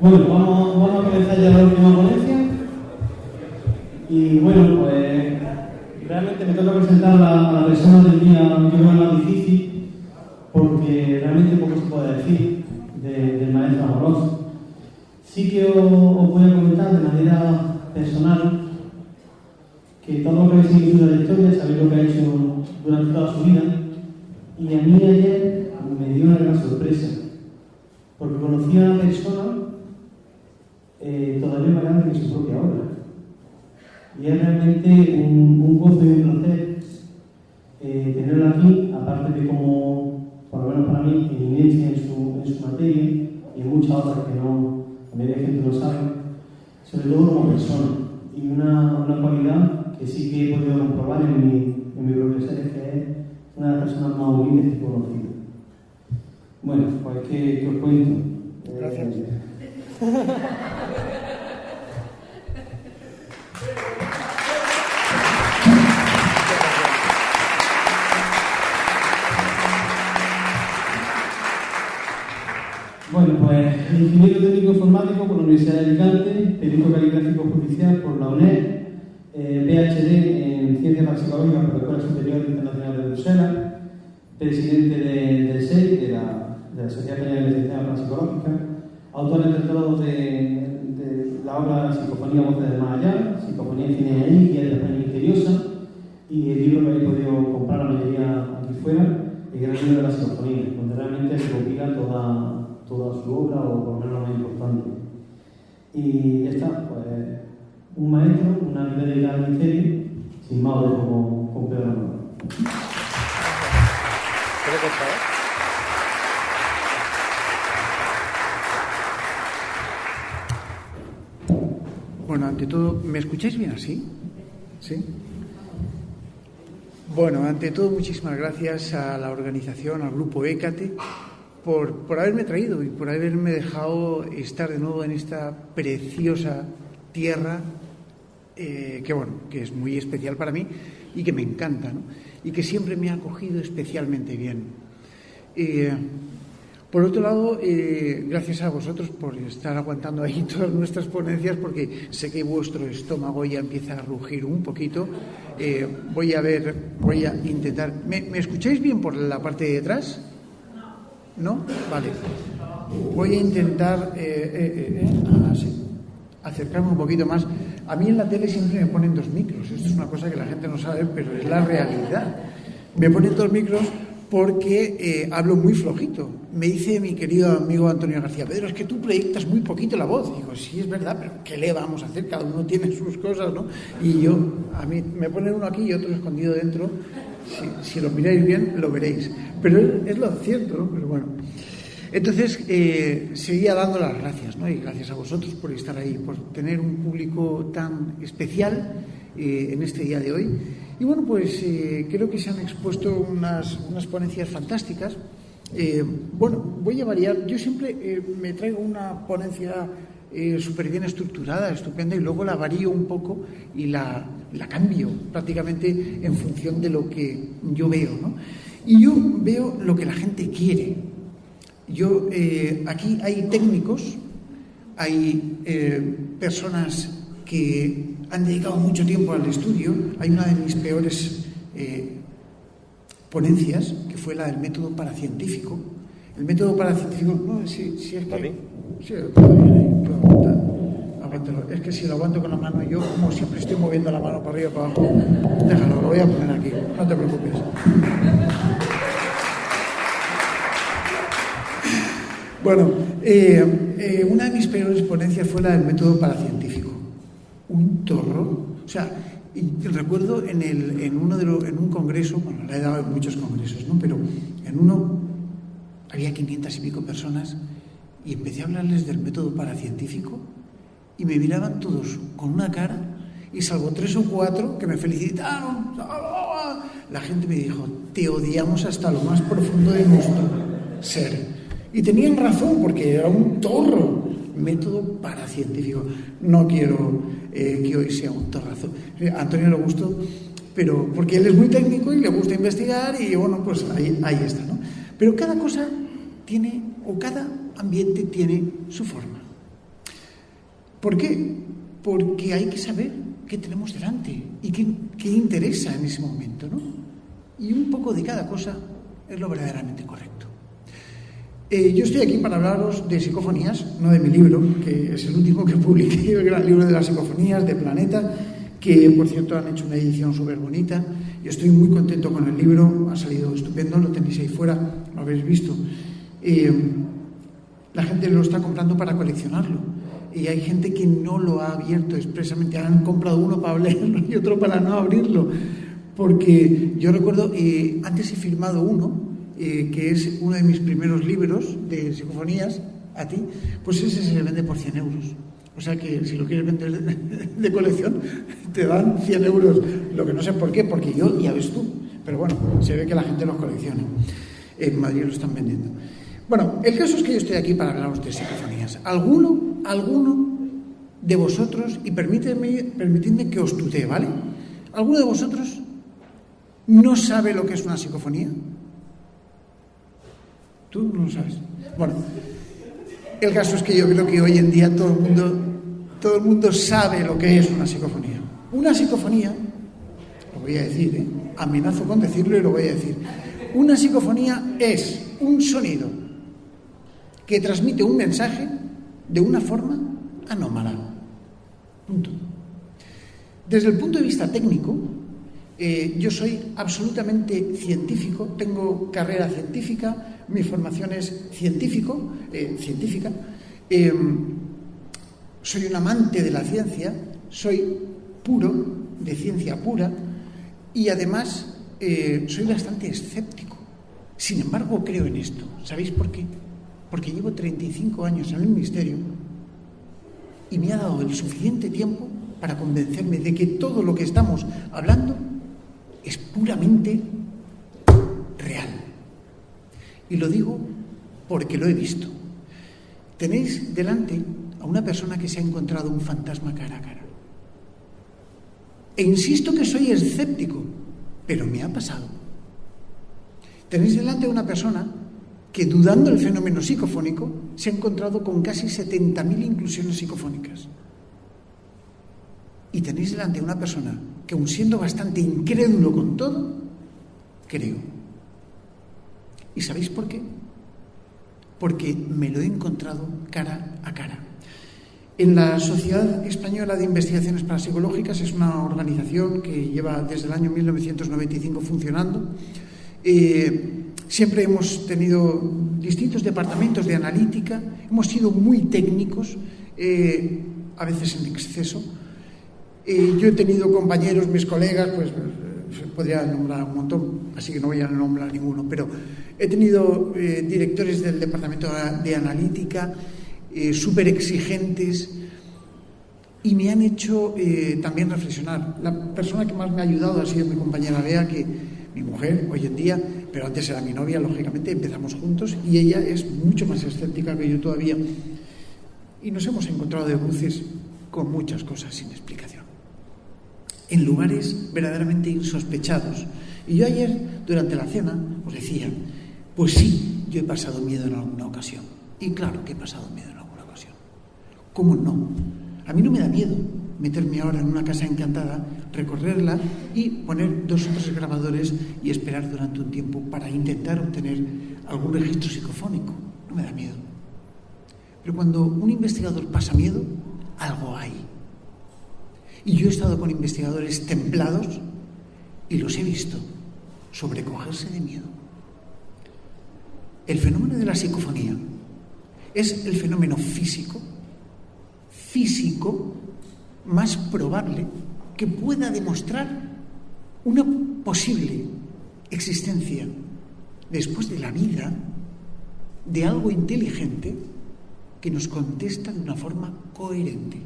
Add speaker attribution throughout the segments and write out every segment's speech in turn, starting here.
Speaker 1: Bueno, vamos a comenzar ya la última ponencia. Y bueno, pues realmente me toca presentar a la persona del día que es más difícil, porque realmente poco se puede decir del maestro Amorós. Sí que os voy a comentar de manera personal que todo lo que habéis seguido su trayectoria, sabéis lo que ha hecho durante toda su vida, y a mí ayer me dio una gran sorpresa, porque conocí a una persona todavía más grande que su propia obra. Y es realmente un gozo y un placer tenerlo aquí, aparte de como, por lo menos para mí, eminencia en su materia y en muchas otras que no, la mayoría de gente no sabe, sobre todo como persona. Y una cualidad que sí que he podido comprobar en mi propio ser, es que es una de las personas más humildes que he conocido. Bueno, pues que os cuento.
Speaker 2: Gracias.
Speaker 1: Bueno, pues ingeniero técnico informático por la Universidad de Alicante, perito caligráfico judicial por la UNED, PhD en Ciencias Parapsicológicas por la Escuela Superior Internacional de Bruselas, presidente del SEI, de la Sociedad Española de Ciencias Parapsicológicas, autor entre todos de la obra Psicofonía Voces del Más Allá, Psicofonía y Cine ahí, Guía de la España Misteriosa, y el libro que habéis podido comprar la mayoría aquí fuera, El Gran Libro de la Psicofonía, donde realmente se compila toda su obra, o por lo menos lo más importante. Y ya está, pues un maestro, una vida dedicada al misterio, sin más os dejo con Pedro Amorós.
Speaker 2: Bueno, ante todo, ¿me escucháis bien así? ¿Sí? Bueno, ante todo, muchísimas gracias a la organización, al grupo Hécate, por haberme traído y por haberme dejado estar de nuevo en esta preciosa tierra que es muy especial para mí y que me encanta, ¿no? Y que siempre me ha acogido especialmente bien. Por otro lado, gracias a vosotros por estar aguantando ahí todas nuestras ponencias, porque sé que vuestro estómago ya empieza a rugir un poquito. Voy a intentar... ¿Me escucháis bien por la parte de detrás? ¿No? Vale. Voy a intentar acercarme un poquito más. A mí en la tele siempre me ponen 2 micros. Esto es una cosa que la gente no sabe, pero es la realidad. Me ponen 2 micros porque hablo muy flojito. Me dice mi querido amigo Antonio García: Pedro, es que tú proyectas muy poquito la voz. Digo, sí, es verdad, pero ¿qué le vamos a hacer? Cada uno tiene sus cosas, ¿no? Y a mí me ponen uno aquí y otro escondido dentro. Si lo miráis bien, lo veréis. Pero es lo cierto, ¿no? Pero bueno. Entonces, seguía dando las gracias, ¿no? Y gracias a vosotros por estar ahí, por tener un público tan especial en este día de hoy. Y bueno, pues creo que se han expuesto unas ponencias fantásticas. Voy a variar. Yo siempre me traigo una ponencia súper bien estructurada, estupenda, y luego la varío un poco y la cambio prácticamente en función de lo que yo veo, ¿no? Y yo veo lo que la gente quiere. Aquí hay técnicos, hay personas que han dedicado mucho tiempo al estudio. Hay una de mis peores ponencias, que fue la del método paracientífico. El método paracientífico, no, si es que... Sí, aguántalo. Es que si lo aguanto con la mano, yo como siempre estoy moviendo la mano para arriba y para abajo, déjalo, lo voy a poner aquí, no te preocupes. Bueno, una de mis peores ponencias fue la del método paracientífico. Un torro. O sea, y recuerdo en un congreso, bueno, la he dado en muchos congresos, ¿no? Pero en uno había 500 y pico personas y empecé a hablarles del método paracientífico y me miraban todos con una cara, y salvo 3 o 4 que me felicitaron, la gente me dijo: te odiamos hasta lo más profundo de nuestro ser. Y tenían razón, porque era un torro. Método paracientífico. No quiero que hoy sea un torrazo. A Antonio le gustó, pero porque él es muy técnico y le gusta investigar, y bueno, pues ahí está, ¿no? Pero cada cosa tiene, o cada ambiente tiene su forma. ¿Por qué? Porque hay que saber qué tenemos delante y qué interesa en ese momento, ¿no? Y un poco de cada cosa es lo verdaderamente correcto. Yo estoy aquí para hablaros de psicofonías, no de mi libro, que es el último que publiqué, el gran libro de las psicofonías de Planeta, que por cierto han hecho una edición súper bonita. Yo estoy muy contento con el libro, ha salido estupendo, lo tenéis ahí fuera, lo habéis visto. La gente lo está comprando para coleccionarlo y hay gente que no lo ha abierto expresamente, han comprado uno para leerlo y otro para no abrirlo, porque yo recuerdo, antes he firmado uno, que es uno de mis primeros libros de psicofonías, a ti, pues ese se vende por 100 euros. O sea que si lo quieres vender de colección, te dan 100 euros. Lo que no sé por qué, porque yo, ya ves tú. Pero bueno, se ve que la gente los colecciona. En Madrid lo están vendiendo. Bueno, el caso es que yo estoy aquí para hablaros de psicofonías. ¿Alguno de vosotros, y permitidme que os tutee, ¿vale? ¿Alguno de vosotros no sabe lo que es una psicofonía? ¿Tú no lo sabes? Bueno, el caso es que yo creo que hoy en día todo el mundo sabe lo que es una psicofonía. Una psicofonía, lo voy a decir, amenazo con decirlo y lo voy a decir. Una psicofonía es un sonido que transmite un mensaje de una forma anómala. Punto. Desde el punto de vista técnico, yo soy absolutamente científico, tengo carrera científica, mi formación es científica, soy un amante de la ciencia, soy puro, de ciencia pura, y además soy bastante escéptico. Sin embargo, creo en esto. ¿Sabéis por qué? Porque llevo 35 años en el ministerio y me ha dado el suficiente tiempo para convencerme de que todo lo que estamos hablando es puramente real. Y lo digo porque lo he visto. Tenéis delante a una persona que se ha encontrado un fantasma cara a cara. E insisto que soy escéptico, pero me ha pasado. Tenéis delante a una persona que, dudando del fenómeno psicofónico, se ha encontrado con casi 70.000 inclusiones psicofónicas. Y tenéis delante a una persona que, aun siendo bastante incrédulo con todo, creo. ¿Y sabéis por qué? Porque me lo he encontrado cara a cara. En la Sociedad Española de Investigaciones Parapsicológicas, es una organización que lleva desde el año 1995 funcionando. Siempre hemos tenido distintos departamentos de analítica, hemos sido muy técnicos, a veces en exceso. Yo he tenido compañeros, mis colegas, pues podría nombrar un montón, así que no voy a nombrar ninguno, pero he tenido directores del departamento de analítica súper exigentes y me han hecho también reflexionar. La persona que más me ha ayudado ha sido mi compañera Bea, que mi mujer hoy en día, pero antes era mi novia, lógicamente empezamos juntos, y ella es mucho más escéptica que yo todavía, y nos hemos encontrado de bruces con muchas cosas sin explicación, en lugares verdaderamente insospechados. Y yo ayer, durante la cena, os decía, pues sí, yo he pasado miedo en alguna ocasión. Y claro que he pasado miedo en alguna ocasión. ¿Cómo no? A mí no me da miedo meterme ahora en una casa encantada, recorrerla y poner 2 o 3 grabadores y esperar durante un tiempo para intentar obtener algún registro psicofónico. No me da miedo. Pero cuando un investigador pasa miedo, algo hay. Y yo he estado con investigadores templados y los he visto sobrecogerse de miedo. El fenómeno de la psicofonía es el fenómeno físico más probable que pueda demostrar una posible existencia después de la vida de algo inteligente que nos contesta de una forma coherente.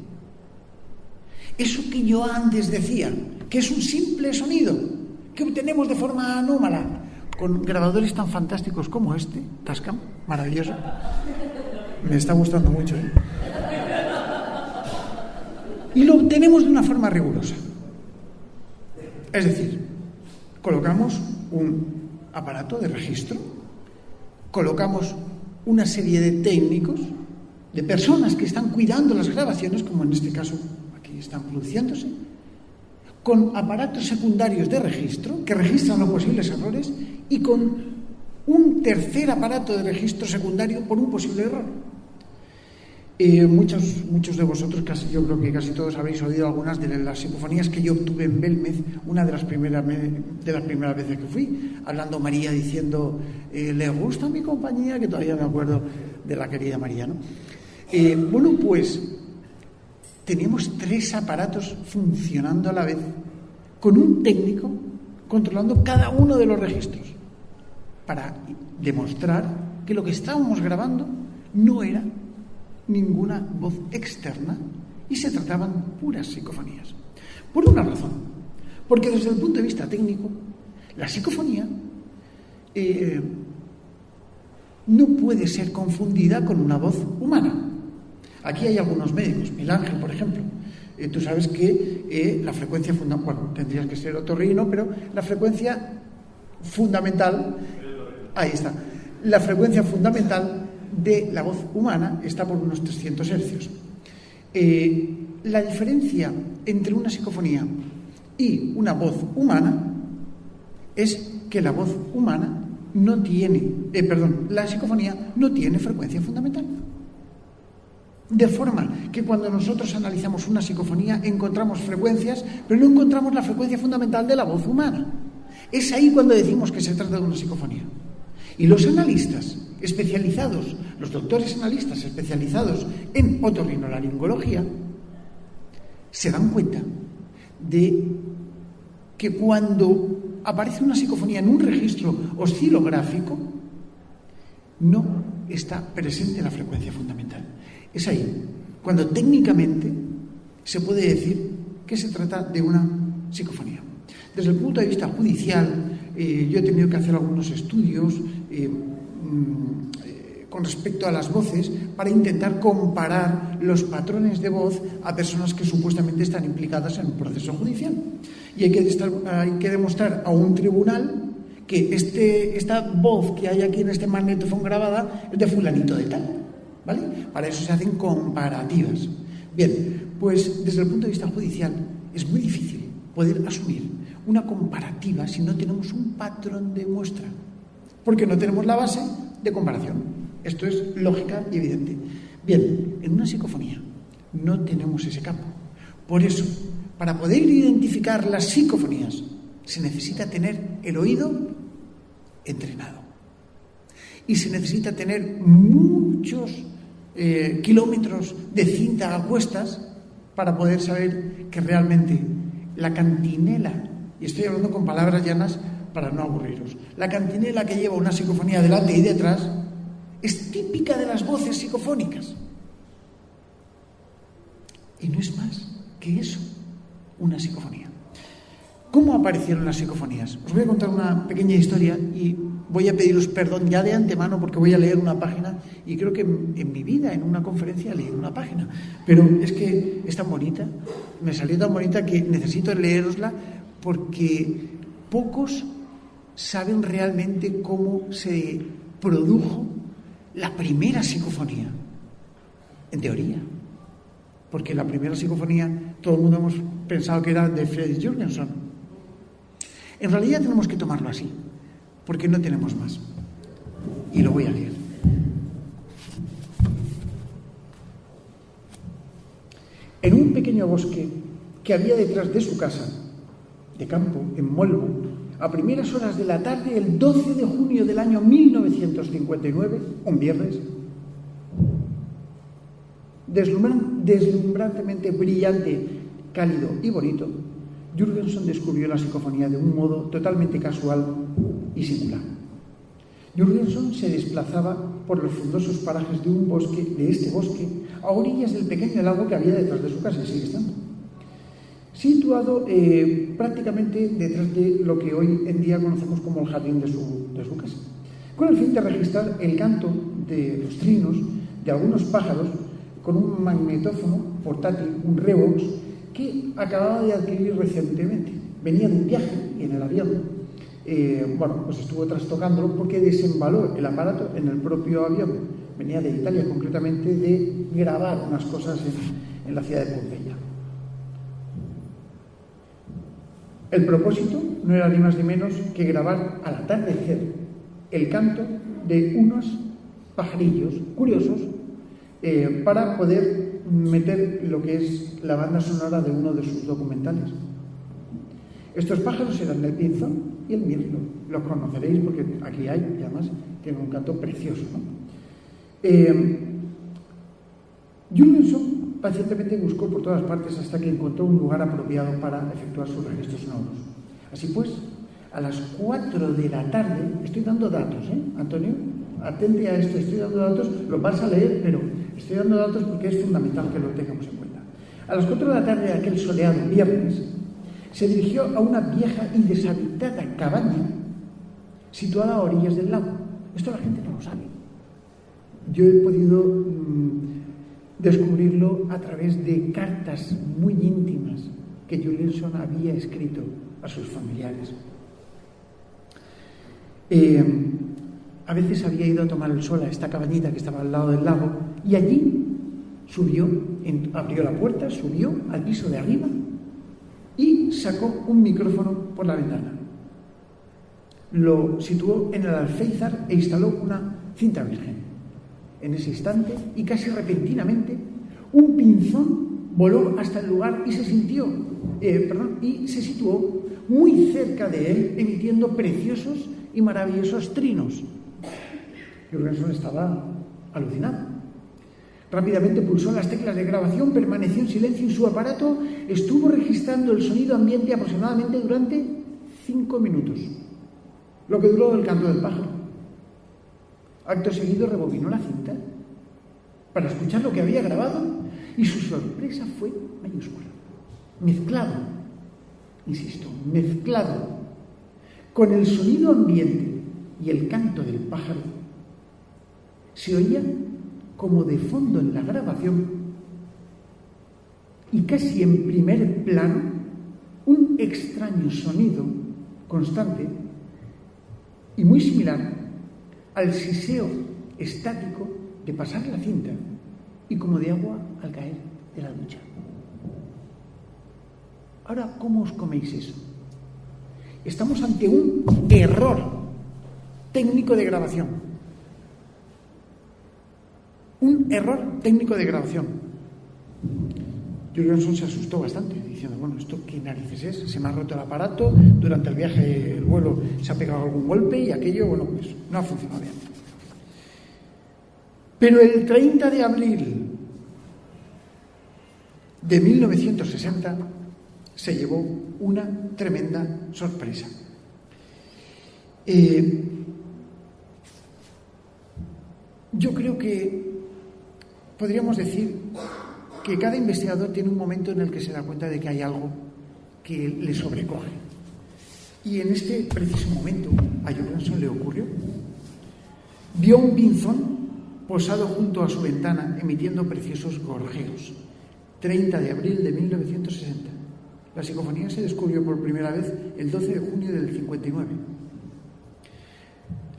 Speaker 2: Eso que yo antes decía, que es un simple sonido que obtenemos de forma anómala, con grabadores tan fantásticos como este, Tascam, maravilloso. Me está gustando mucho, ¿eh? Y lo obtenemos de una forma rigurosa. Es decir, colocamos un aparato de registro, colocamos una serie de técnicos de personas que están cuidando las grabaciones, como en este caso aquí están produciéndose, con aparatos secundarios de registro que registran los posibles errores y con un tercer aparato de registro secundario por un posible error. Muchos de vosotros, yo creo que casi todos habéis oído algunas de las psicofonías que yo obtuve en Belmez, una de las primeras veces que fui, hablando María diciendo, ¿le gusta mi compañía? Que todavía me acuerdo de la querida María, ¿no? Bueno, pues teníamos 3 aparatos funcionando a la vez, con un técnico controlando cada uno de los registros, para demostrar que lo que estábamos grabando no era ninguna voz externa y se trataban puras psicofonías. Por una razón, porque desde el punto de vista técnico, la psicofonía no puede ser confundida con una voz humana. Aquí hay algunos médicos, Miguel Ángel, por ejemplo. Tú sabes que la frecuencia fundamental, bueno, tendrías que ser otorrino, pero la frecuencia fundamental, ahí está, la frecuencia fundamental de la voz humana está por unos 300 hercios. La diferencia entre una psicofonía y una voz humana es que la voz humana no tiene, la psicofonía no tiene frecuencia fundamental. De forma que cuando nosotros analizamos una psicofonía encontramos frecuencias, pero no encontramos la frecuencia fundamental de la voz humana. Es ahí cuando decimos que se trata de una psicofonía. Y los analistas especializados, los doctores analistas especializados en otorrinolaringología, se dan cuenta de que cuando aparece una psicofonía en un registro oscilográfico, no está presente la frecuencia fundamental. Es ahí cuando técnicamente se puede decir que se trata de una psicofonía. Desde el punto de vista judicial, yo he tenido que hacer algunos estudios con respecto a las voces para intentar comparar los patrones de voz a personas que supuestamente están implicadas en un proceso judicial. Y hay que demostrar a un tribunal que esta voz que hay aquí en este magnetofón grabada es de fulanito de tal, ¿vale? Para eso se hacen comparativas. Bien, pues desde el punto de vista judicial es muy difícil poder asumir una comparativa si no tenemos un patrón de muestra, porque no tenemos la base de comparación. Esto es lógica y evidente. Bien, en una psicofonía no tenemos ese campo. Por eso, para poder identificar las psicofonías, se necesita tener el oído entrenado. Y se necesita tener muchos kilómetros de cinta a cuestas para poder saber que realmente la cantinela, y estoy hablando con palabras llanas para no aburriros, la cantinela que lleva una psicofonía delante y detrás es típica de las voces psicofónicas. Y no es más que eso, una psicofonía. ¿Cómo aparecieron las psicofonías? Os voy a contar una pequeña historia y voy a pediros perdón ya de antemano porque voy a leer una página y creo que en mi vida, en una conferencia, he leído una página. Pero es que es tan bonita, me salió tan bonita que necesito leerosla porque pocos saben realmente cómo se produjo la primera psicofonía, en teoría. Porque la primera psicofonía, todo el mundo hemos pensado que era de Fredrik Jürgenson. En realidad tenemos que tomarlo así, porque no tenemos más. Y lo voy a leer. En un pequeño bosque que había detrás de su casa, de campo, en Molbo, a primeras horas de la tarde, el 12 de junio del año 1959, un viernes, deslumbrantemente brillante, cálido y bonito, Jürgenson descubrió la psicofonía de un modo totalmente casual y singular. Jürgenson se desplazaba por los frondosos parajes de este bosque, a orillas del pequeño lago que había detrás de su casa, y sigue estando, situado prácticamente detrás de lo que hoy en día conocemos como el jardín de su casa, con el fin de registrar el canto de los trinos de algunos pájaros con un magnetófono portátil, un Revox, que acababa de adquirir recientemente. Venía de un viaje y en el avión, pues estuvo trastocándolo porque desembaló el aparato en el propio avión venía de Italia concretamente, de grabar unas cosas en la ciudad de Pompeya. El propósito no era ni más ni menos que grabar al atardecer el canto de unos pajarillos curiosos para poder meter lo que es la banda sonora de uno de sus documentales. Estos pájaros eran el pinzón y el mirlo. Los conoceréis porque aquí hay, y además tienen un canto precioso, ¿no? Juliusson pacientemente buscó por todas partes hasta que encontró un lugar apropiado para efectuar sus registros sonoros. Así pues, a las 4 de la tarde, estoy dando datos, Antonio, atente a esto, estoy dando datos, lo vas a leer, pero estoy dando datos porque es fundamental que lo tengamos en cuenta. A las 4 de la tarde de aquel soleado viernes, se dirigió a una vieja y deshabitada cabaña situada a orillas del lago. Esto la gente no lo sabe. Yo he podido descubrirlo a través de cartas muy íntimas que Juliusson había escrito a sus familiares. A veces había ido a tomar el sol a esta cabañita que estaba al lado del lago y allí subió, abrió la puerta, subió al piso de arriba y sacó un micrófono por la ventana. Lo situó en el alféizar e instaló una cinta virgen. En ese instante, y casi repentinamente, un pinzón voló hasta el lugar y se situó muy cerca de él, emitiendo preciosos y maravillosos trinos. Juliusson estaba alucinado. Rápidamente pulsó las teclas de grabación, permaneció en silencio y su aparato estuvo registrando el sonido ambiente aproximadamente durante 5 minutos, lo que duró el canto del pájaro. Acto seguido rebobinó la cinta para escuchar lo que había grabado y su sorpresa fue mayúscula. Mezclado, insisto, mezclado con el sonido ambiente y el canto del pájaro, se oía como de fondo en la grabación y casi en primer plano un extraño sonido constante y muy similar al siseo estático de pasar la cinta y como de agua al caer de la ducha. Ahora, ¿cómo os coméis eso? Estamos ante un error técnico de grabación. Un error técnico de grabación. Juliusson se asustó bastante, diciendo, bueno, ¿esto qué narices es? Se me ha roto el aparato, durante el viaje, el vuelo, se ha pegado algún golpe y aquello, bueno, pues no ha funcionado bien. Pero el 30 de abril de 1960 se llevó una tremenda sorpresa. Yo creo que podríamos decir que cada investigador tiene un momento en el que se da cuenta de que hay algo que le sobrecoge. Y en este preciso momento a Juliusson le ocurrió. Vio un pinzón posado junto a su ventana emitiendo preciosos gorjeos. 30 de abril de 1960. La psicofonía se descubrió por primera vez el 12 de junio del 59.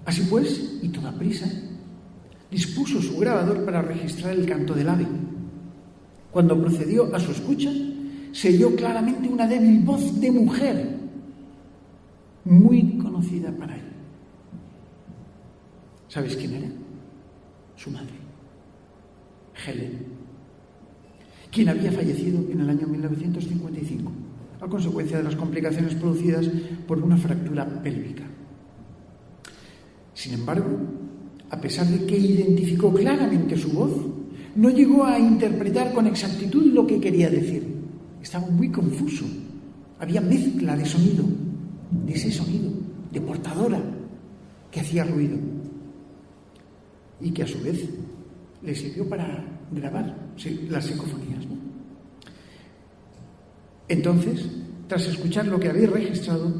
Speaker 2: Así pues, y toda prisa, dispuso su grabador para registrar el canto del ave. Cuando procedió a su escucha, se oyó claramente una débil voz de mujer, muy conocida para él. ¿Sabéis quién era? Su madre, Helen, quien había fallecido en el año 1955 a consecuencia de las complicaciones producidas por una fractura pélvica. Sin embargo, a pesar de que identificó claramente su voz, no llegó a interpretar con exactitud lo que quería decir. Estaba muy confuso. Había mezcla de sonido, de ese sonido, de portadora, que hacía ruido y que a su vez le sirvió para grabar las psicofonías, ¿no? Entonces, tras escuchar lo que había registrado,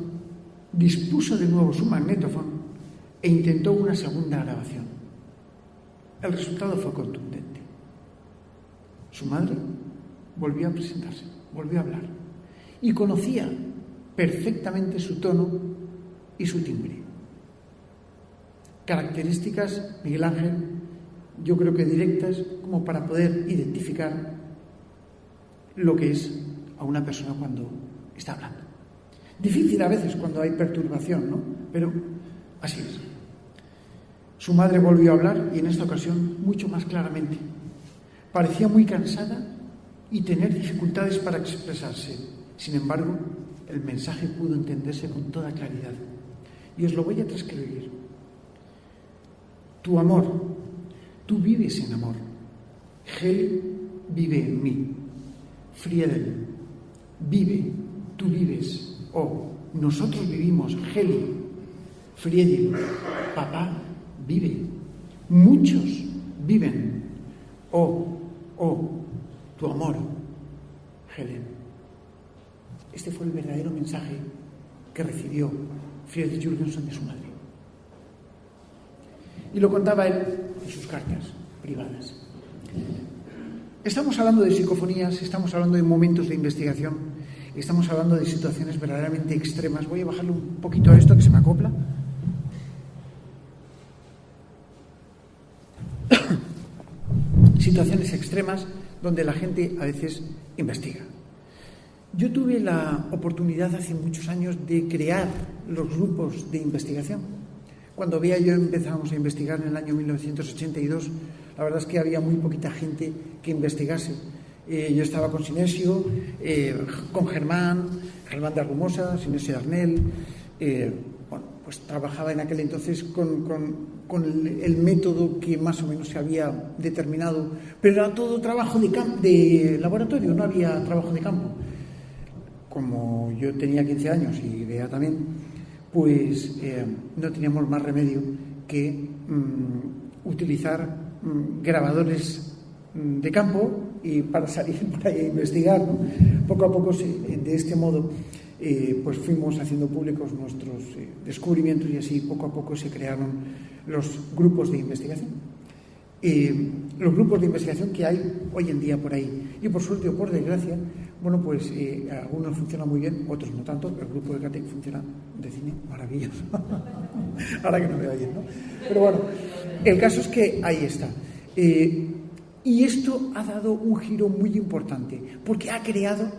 Speaker 2: dispuso de nuevo su magnetófono e intentó una segunda grabación. El resultado fue contundente. Su madre volvió a presentarse, volvió a hablar y conocía perfectamente su tono y su timbre. Características, Miguel Ángel, yo creo que directas, como para poder identificar lo que es a una persona cuando está hablando. Difícil a veces cuando hay perturbación, ¿no? Pero así es. Su madre volvió a hablar y en esta ocasión mucho más claramente. Parecía muy cansada y tener dificultades para expresarse. Sin embargo, el mensaje pudo entenderse con toda claridad. Y os lo voy a transcribir. Tu amor, tú vives en amor. Heli vive en mí. Friedel, vive, tú vives. Nosotros vivimos. Heli, Friedel, papá vive. Muchos viven. Tu amor, Helen. Este fue el verdadero mensaje que recibió Friedrich Jürgenson de su madre. Y lo contaba él en sus cartas privadas. Estamos hablando de psicofonías, estamos hablando de momentos de investigación, estamos hablando de situaciones verdaderamente extremas. Voy a bajarle un poquito a esto que se me acopla. Situaciones extremas donde la gente a veces investiga. Yo tuve la oportunidad hace muchos años de crear los grupos de investigación. Cuando Bea y yo empezábamos a investigar en el año 1982, la verdad es que había muy poquita gente que investigase. Yo estaba con Sinesio, con Germán de Argumosa, Sinesio de Arnel. Pues trabajaba en aquel entonces con el método que más o menos se había determinado, pero era todo trabajo de laboratorio, no había trabajo de campo. Como yo tenía 15 años y Bea también, pues no teníamos más remedio que utilizar grabadores de campo y para salir para investigar, ¿no? Poco a poco, de este modo, pues fuimos haciendo públicos nuestros descubrimientos y así poco a poco se crearon los grupos de investigación. Los grupos de investigación que hay hoy en día por ahí. Y por suerte o por desgracia, bueno, pues algunos funcionan muy bien, otros no tanto. El grupo de CATEC funciona de cine maravilloso. Ahora que no me oyen, ¿no? Pero bueno, el caso es que ahí está. Y esto ha dado un giro muy importante, porque ha creado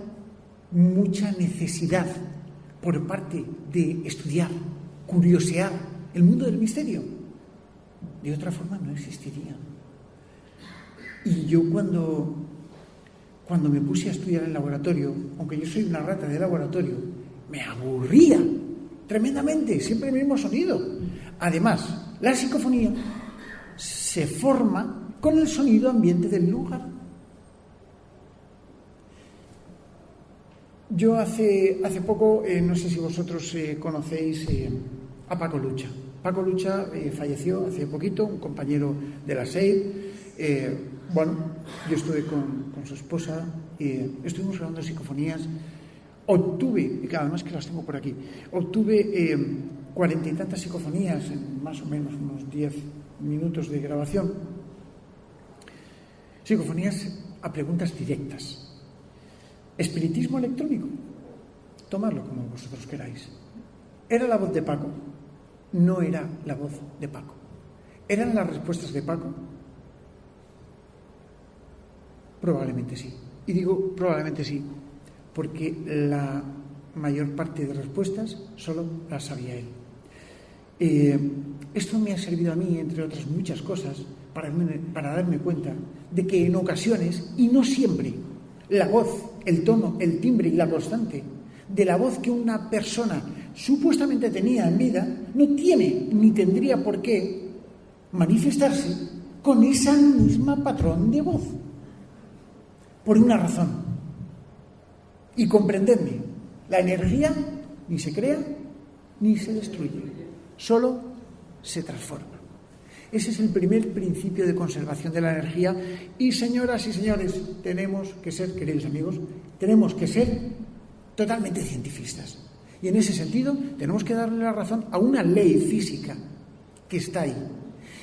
Speaker 2: mucha necesidad por parte de estudiar, curiosear el mundo del misterio. De otra forma no existiría. Y yo cuando me puse a estudiar en laboratorio, aunque yo soy una rata de laboratorio, me aburría tremendamente, siempre el mismo sonido. Además, la psicofonía se forma con el sonido ambiente del lugar. Yo hace poco, no sé si vosotros conocéis a Paco Lucha. Paco Lucha falleció hace poquito, un compañero de la SEID. Bueno, yo estuve con su esposa, estuvimos grabando psicofonías. Obtuve, y además que las tengo por aquí, 40 y tantas psicofonías en más o menos unos 10 minutos de grabación. Psicofonías a preguntas directas. Espiritismo electrónico, tomadlo como vosotros queráis. ¿Era la voz de Paco? No era la voz de Paco. ¿Eran las respuestas de Paco? Probablemente sí. Y digo probablemente sí, porque la mayor parte de respuestas solo las sabía él. Esto me ha servido a mí, entre otras muchas cosas, para darme cuenta de que en ocasiones, y no siempre, la voz, el tono, el timbre y la constante de la voz que una persona supuestamente tenía en vida no tiene ni tendría por qué manifestarse con esa misma patrón de voz. Por una razón. Y comprendedme, la energía ni se crea ni se destruye, solo se transforma. Ese es el primer principio de conservación de la energía. Y señoras y señores, tenemos que ser, queridos amigos, tenemos que ser totalmente cientifistas. Y en ese sentido tenemos que darle la razón a una ley física que está ahí.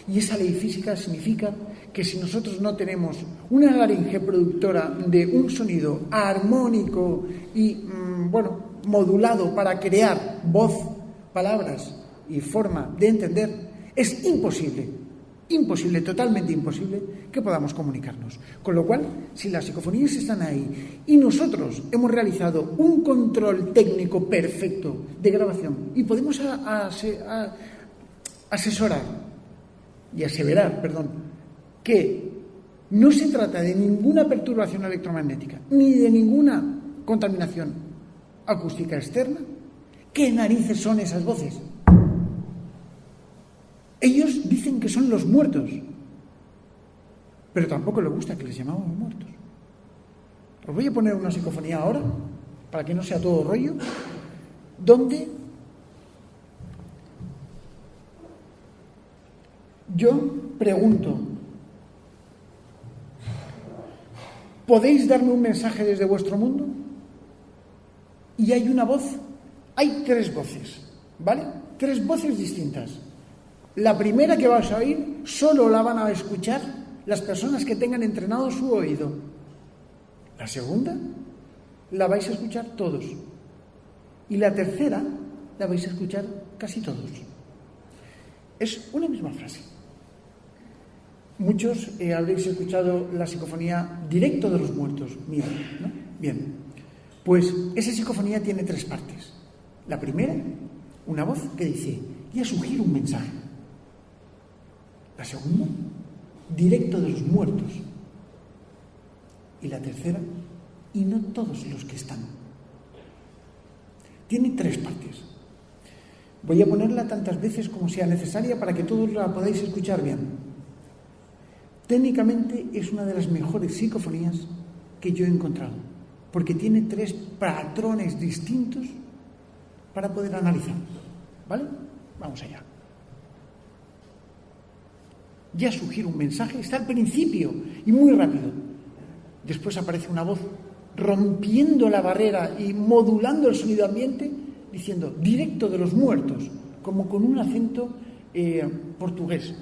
Speaker 2: Y esa ley física significa que si nosotros no tenemos una laringe productora de un sonido armónico y, modulado para crear voz, palabras y forma de entender, es imposible imposible, totalmente imposible, que podamos comunicarnos. Con lo cual, si las psicofonías están ahí y nosotros hemos realizado un control técnico perfecto de grabación y podemos aseverar, que no se trata de ninguna perturbación electromagnética ni de ninguna contaminación acústica externa, ¿qué narices son esas voces? Ellos dicen que son los muertos, pero tampoco les gusta que les llamamos muertos. Os voy a poner una psicofonía ahora, para que no sea todo rollo, donde yo pregunto: ¿podéis darme un mensaje desde vuestro mundo? Y hay una voz, hay 3 voces, ¿vale? 3 voces distintas. La primera que vais a oír solo la van a escuchar las personas que tengan entrenado su oído. La segunda la vais a escuchar todos. Y la tercera la vais a escuchar casi todos. Es una misma frase. Muchos habréis escuchado la psicofonía Directo de los Muertos, mía, ¿no? Bien, pues esa psicofonía tiene 3 partes. La primera, una voz que dice: ya sugiero un mensaje. La segunda, Directo de los Muertos. Y la tercera, y no todos los que están. Tiene 3 partes. Voy a ponerla tantas veces como sea necesaria para que todos la podáis escuchar bien. Técnicamente es una de las mejores psicofonías que yo he encontrado, porque tiene 3 patrones distintos para poder analizar. ¿Vale? Vamos allá. Ya sugiero un mensaje, está al principio y muy rápido. Después aparece una voz rompiendo la barrera y modulando el sonido ambiente, diciendo Directo de los Muertos, como con un acento portugués.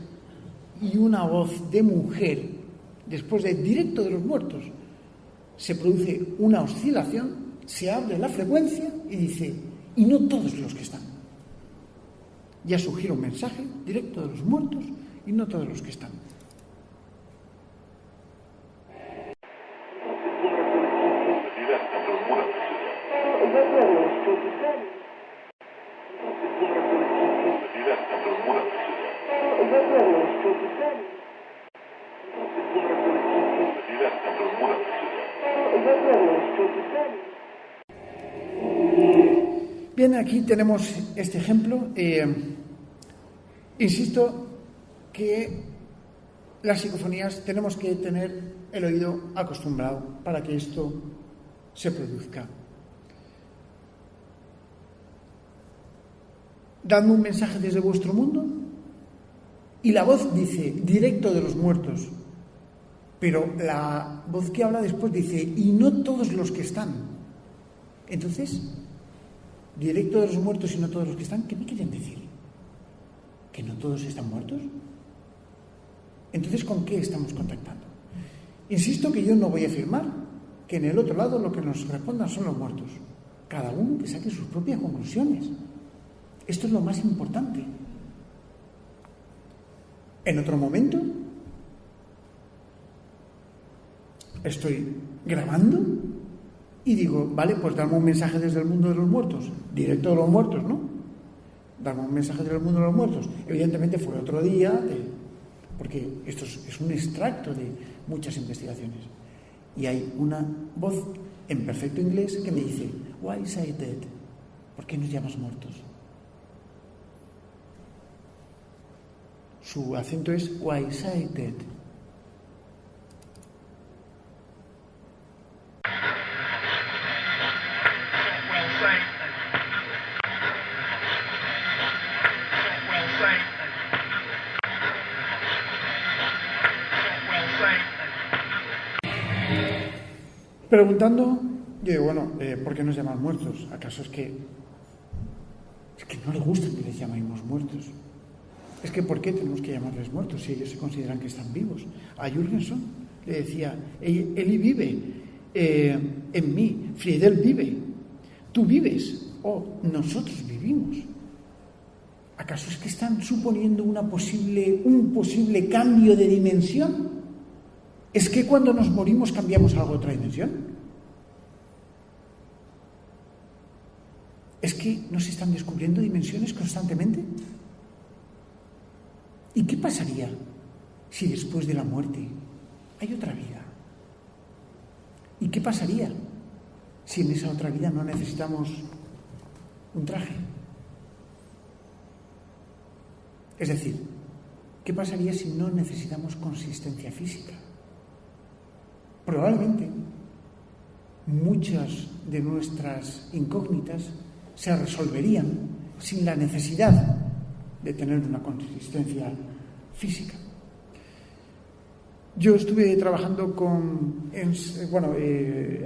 Speaker 2: Y una voz de mujer, después de Directo de los Muertos, se produce una oscilación, se abre la frecuencia y dice: y no todos los que están. Ya sugiero un mensaje, Directo de los Muertos, y no todos los que están. Bien, aquí tenemos este ejemplo. Insisto que las psicofonías tenemos que tener el oído acostumbrado para que esto se produzca. Dadme un mensaje desde vuestro mundo y la voz dice Directo de los Muertos, pero la voz que habla después dice y no todos los que están. Entonces, Directo de los Muertos y no todos los que están, ¿qué me quieren decir? ¿Que no todos están muertos? Entonces, ¿con qué estamos contactando? Insisto que yo no voy a afirmar que en el otro lado lo que nos respondan son los muertos. Cada uno que saque sus propias conclusiones. Esto es lo más importante. En otro momento, estoy grabando y digo, vale, pues dame un mensaje desde el mundo de los muertos. Directo de los muertos, ¿no? Dame un mensaje desde el mundo de los muertos. Evidentemente fue otro día, porque esto es un extracto de muchas investigaciones. Y hay una voz en perfecto inglés que me dice, why is I dead? ¿Por qué nos llamas muertos? Su acento es why is I dead. Preguntando, yo digo, bueno, ¿por qué nos llaman muertos? ¿Acaso es que no les gusta que les llamemos muertos? Es que ¿por qué tenemos que llamarles muertos si ellos se consideran que están vivos? A Jürgenson le decía, Eli vive en mí, Friedel vive, tú vives, nosotros vivimos. ¿Acaso es que están suponiendo un posible cambio de dimensión? ¿Es que cuando nos morimos cambiamos a otra dimensión? ¿Es que nos están descubriendo dimensiones constantemente? ¿Y qué pasaría si después de la muerte hay otra vida? ¿Y qué pasaría si en esa otra vida no necesitamos un traje? Es decir, ¿qué pasaría si no necesitamos consistencia física? Probablemente muchas de nuestras incógnitas se resolverían sin la necesidad de tener una consistencia física. Yo estuve trabajando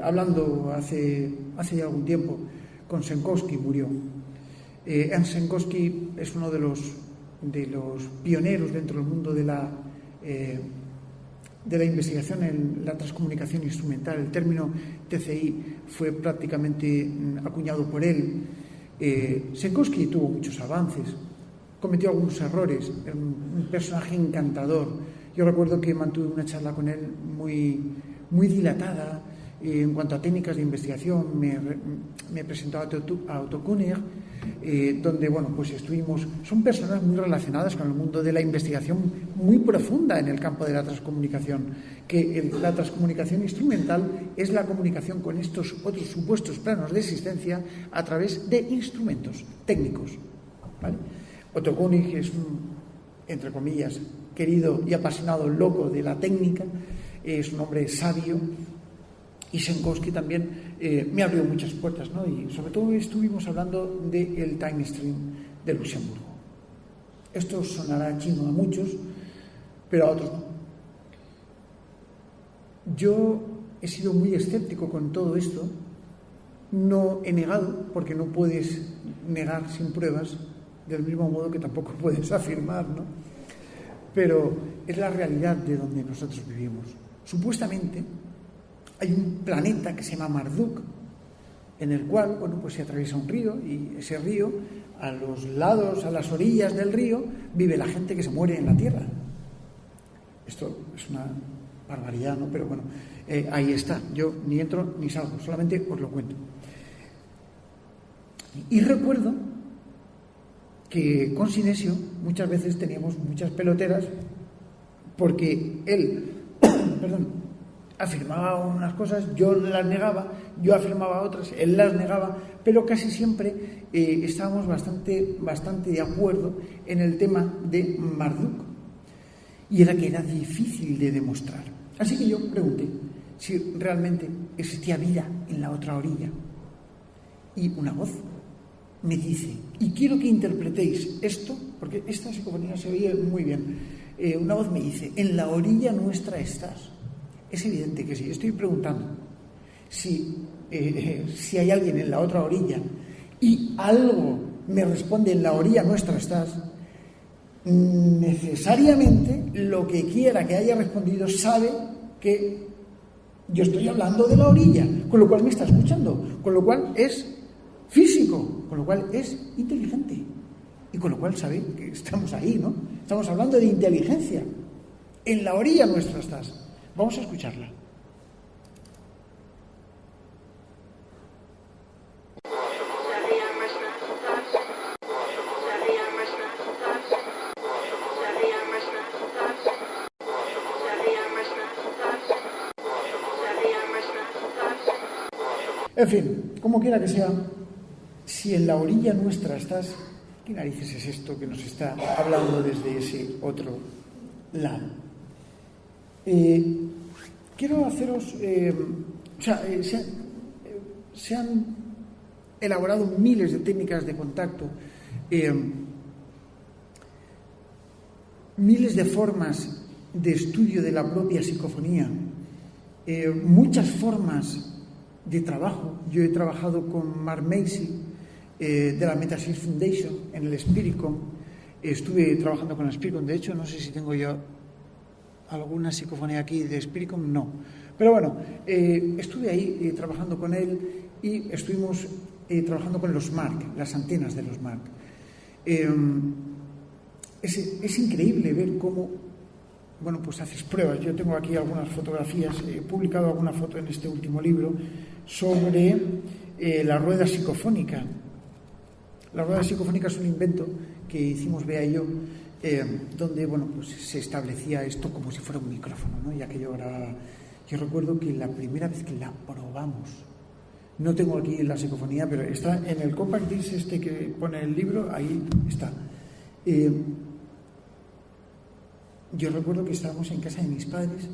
Speaker 2: hablando hace ya algún tiempo con Senkowski, murió. Ernst Senkowski es uno de los pioneros dentro del mundo de la investigación en la transcomunicación instrumental. El término TCI fue prácticamente acuñado por él. Senkowski tuvo muchos avances, cometió algunos errores, era un personaje encantador. Yo recuerdo que mantuve una charla con él muy dilatada en cuanto a técnicas de investigación. Me presentó a Otto Kuhner, donde pues estuvimos. Son personas muy relacionadas con el mundo de la investigación muy profunda en el campo de la transcomunicación, que la transcomunicación instrumental es la comunicación con estos otros supuestos planos de existencia a través de instrumentos técnicos, ¿vale? Otto Kuhner es entre comillas, querido y apasionado loco de la técnica, es un hombre sabio, y Senkowski también me abrió muchas puertas, ¿no? Y sobre todo estuvimos hablando del Time Stream de Luxemburgo. Esto sonará chino a muchos, pero a otros no. Yo he sido muy escéptico con todo esto, no he negado, porque no puedes negar sin pruebas, del mismo modo que tampoco puedes afirmar, ¿no? Pero es la realidad de donde nosotros vivimos. Supuestamente hay un planeta que se llama Marduk, en el cual, se atraviesa un río, y ese río, a los lados, a las orillas del río, vive la gente que se muere en la Tierra. Esto es una barbaridad, ¿no? Pero ahí está. Yo ni entro ni salgo, solamente os lo cuento. Y recuerdo que con Sinesio muchas veces teníamos muchas peloteras porque él afirmaba unas cosas, yo las negaba, yo afirmaba otras, él las negaba, pero casi siempre estábamos bastante de acuerdo en el tema de Marduk, y era que era difícil de demostrar. Así que yo pregunté si realmente existía vida en la otra orilla, y una voz me dice, y quiero que interpretéis esto, porque esta psicofonía se oye muy bien, una voz me dice, en la orilla nuestra estás. Es evidente que sí. Estoy preguntando si hay alguien en la otra orilla y algo me responde, en la orilla nuestra estás, necesariamente lo que quiera que haya respondido sabe que yo estoy hablando de la orilla, con lo cual me está escuchando, con lo cual es físico, con lo cual es inteligente, y con lo cual sabe que estamos ahí, ¿no? Estamos hablando de inteligencia. En la orilla nuestra estás. Vamos a escucharla. En fin, como quiera que sea, si en la orilla nuestra estás, ¿qué narices es esto que nos está hablando desde ese otro lado? Quiero haceros... se han elaborado miles de técnicas de contacto, miles de formas de estudio de la propia psicofonía, muchas formas de trabajo. Yo he trabajado con Mark Macy de la Metasis Foundation en el Spiricom. Estuve trabajando con el Spiricom, de hecho no sé si tengo yo alguna psicofonía aquí de Spiricom, no, pero estuve ahí trabajando con él, y estuvimos trabajando con los Mark, las antenas de los Mark. Es increíble ver cómo, bueno, pues haces pruebas. Yo tengo aquí algunas fotografías, he publicado alguna foto en este último libro sobre la rueda psicofónica. La rueda psicofónica es un invento que hicimos Bea y yo, donde, bueno, pues se establecía esto como si fuera un micrófono, ¿no? Y aquello grababa. Yo recuerdo que la primera vez que la probamos, no tengo aquí la psicofonía, pero está en el compact disc este que pone el libro, ahí está. Yo recuerdo que estábamos en casa de mis padres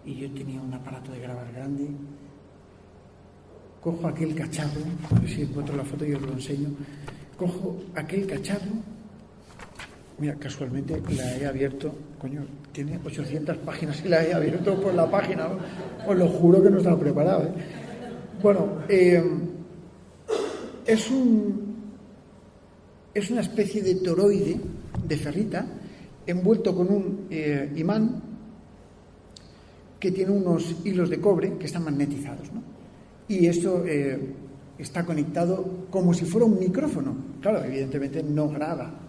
Speaker 2: y yo tenía un aparato de grabar grande. Cojo aquel cacharro, a ver si encuentro la foto y os lo enseño. Cojo aquel cacharro, mira, casualmente la he abierto, coño, tiene 800 páginas y la he abierto por la página, ¿no? Os lo juro que no estaba preparado, ¿eh? Bueno, es una especie de toroide de ferrita envuelto con un imán que tiene unos hilos de cobre que están magnetizados, ¿no? Y esto está conectado como si fuera un micrófono. Claro, evidentemente no graba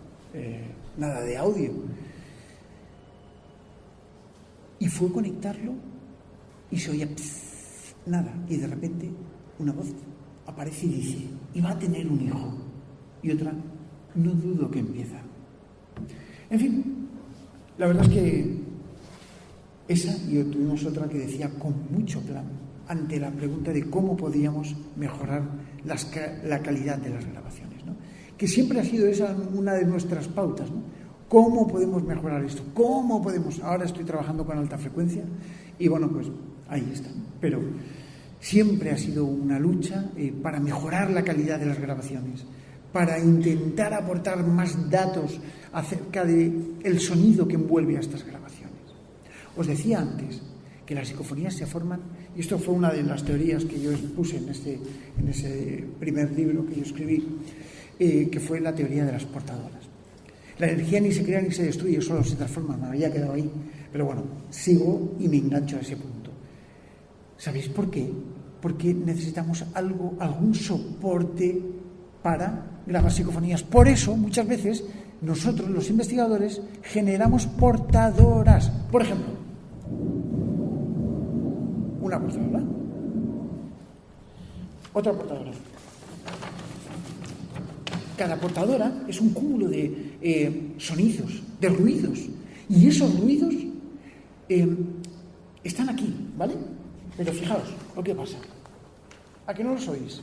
Speaker 2: nada de audio. Y fue conectarlo y se oía nada. Y de repente una voz aparece y dice: y va a tener un hijo. Y otra: no dudo que empieza. En fin, la verdad es que esa, y tuvimos otra que decía con mucho plan, ante la pregunta de cómo podíamos mejorar la calidad de las grabaciones, ¿no? Que siempre ha sido esa una de nuestras pautas, ¿no? ¿Cómo podemos mejorar esto? ¿Cómo podemos? Ahora estoy trabajando con alta frecuencia y bueno, pues ahí está. Pero siempre ha sido una lucha para mejorar la calidad de las grabaciones, para intentar aportar más datos acerca del sonido que envuelve a estas grabaciones. Os decía antes que las psicofonías se forman, y esto fue una de las teorías que yo puse en ese primer libro que yo escribí, que fue la teoría de las portadoras. La energía ni se crea ni se destruye, solo se transforma. Me había quedado ahí, pero bueno, sigo y me engancho a ese punto. ¿Sabéis por qué? Porque necesitamos algún soporte para grabar psicofonías. Por eso, muchas veces, nosotros, los investigadores, generamos portadoras. Por ejemplo, una portadora, otra portadora. Cada portadora es un cúmulo de sonidos, de ruidos. Y esos ruidos están aquí, ¿vale? Pero fijaos lo que pasa. ¿A qué no los oís?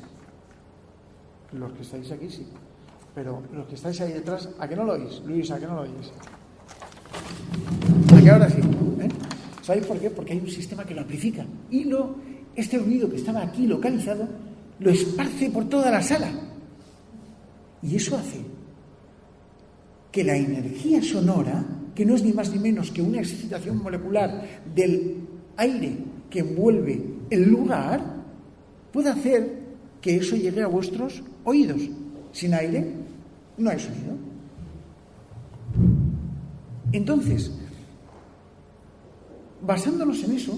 Speaker 2: Los que estáis aquí sí. Pero los que estáis ahí detrás, ¿a qué no lo oís? Luis, ¿a qué no lo oís? ¿A qué ahora sí? ¿Sabéis por qué? Porque hay un sistema que lo amplifica. Y este ruido que estaba aquí localizado lo esparce por toda la sala. Y eso hace que la energía sonora, que no es ni más ni menos que una excitación molecular del aire que envuelve el lugar, pueda hacer que eso llegue a vuestros oídos. Sin aire no hay sonido. Entonces, basándonos en eso,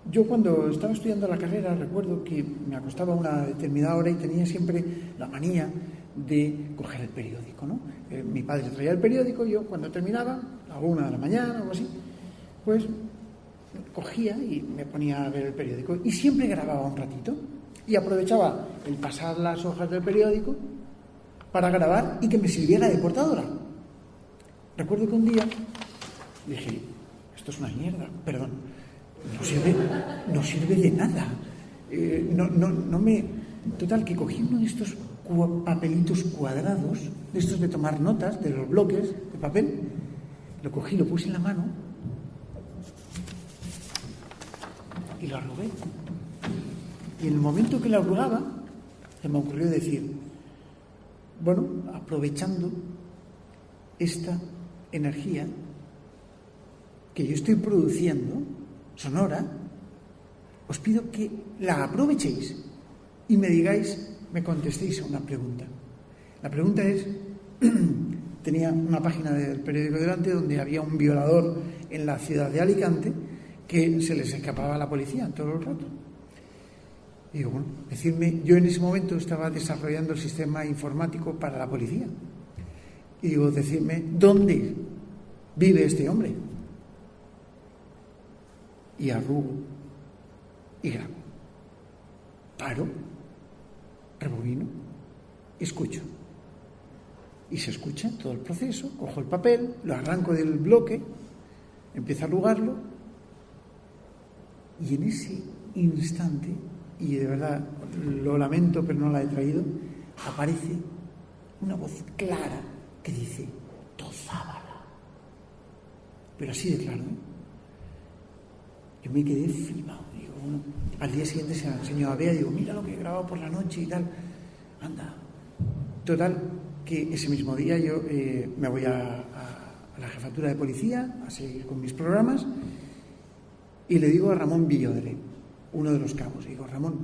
Speaker 2: yo cuando estaba estudiando la carrera recuerdo que me acostaba a una determinada hora y tenía siempre la manía de coger el periódico, ¿no? Mi padre traía el periódico y yo cuando terminaba, a la 1 de la mañana o algo así, pues cogía y me ponía a ver el periódico y siempre grababa un ratito y aprovechaba el pasar las hojas del periódico para grabar y que me sirviera de portadora. Recuerdo que un día dije: esto es una mierda, perdón, no sirve de nada. Total, que cogí uno de estos papelitos cuadrados, de estos de tomar notas, de los bloques de papel, lo cogí, lo puse en la mano y lo arrugué. Y en el momento que lo arrugaba, se me ocurrió decir: bueno, aprovechando esta energía que yo estoy produciendo, sonora, os pido que la aprovechéis y me digáis, me contestéis a una pregunta. La pregunta es, tenía una página del periódico delante donde había un violador en la ciudad de Alicante que se les escapaba a la policía todo el rato. Y digo, bueno, decirme, yo en ese momento estaba desarrollando el sistema informático para la policía. Y digo, decidme, ¿dónde vive este hombre? Y arrugo y grabo. Paro, rebobino, escucho. Y se escucha todo el proceso, cojo el papel, lo arranco del bloque, empiezo a arrugarlo, y en ese instante, y de verdad lo lamento pero no la he traído, aparece una voz clara que dice Tozábala. Pero así de claro, ¿eh? Yo me quedé flipado. Digo, bueno, al día siguiente se la enseñó a Bea, digo, mira lo que he grabado por la noche y tal. Anda. Total, que ese mismo día yo me voy a la jefatura de policía a seguir con mis programas y le digo a Ramón Villodre, uno de los cabos, digo, Ramón,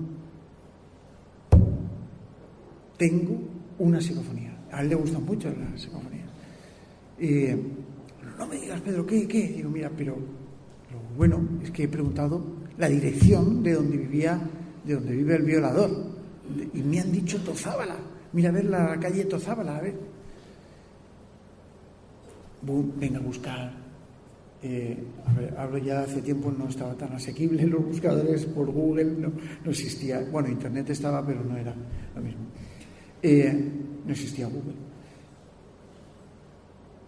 Speaker 2: tengo una psicofonía. A él le gustan mucho las psicofonías. No me digas, Pedro, ¿qué? Digo, mira, pero lo bueno es que he preguntado la dirección de donde vive el violador. Y me han dicho Tozábala. Mira, a ver la calle Tozábala, a ver. Venga a buscar. Hablo ya hace tiempo, no estaba tan asequible los buscadores por Google, no existía. Bueno, Internet estaba, pero no era lo mismo. No existía Google.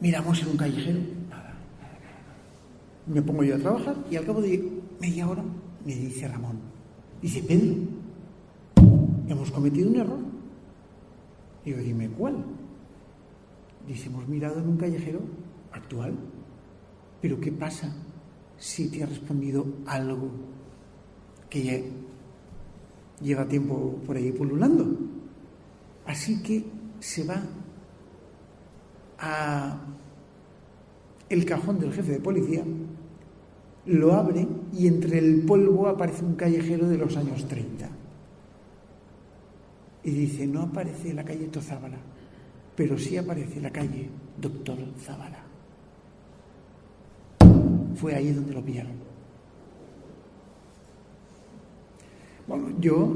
Speaker 2: Miramos en un callejero, nada. Me pongo yo a trabajar y al cabo de media hora me dice Ramón, dice, Pedro, hemos cometido un error. Digo, dime, ¿cuál? Dice, hemos mirado en un callejero actual, pero ¿qué pasa si te ha respondido algo que lleva tiempo por ahí pululando? Así que se va a el cajón del jefe de policía, lo abre y entre el polvo aparece un callejero de los años 30. Y dice, no aparece la calle Tozábala, pero sí aparece la calle Doctor Zabala. Fue ahí donde lo pillaron. Bueno, yo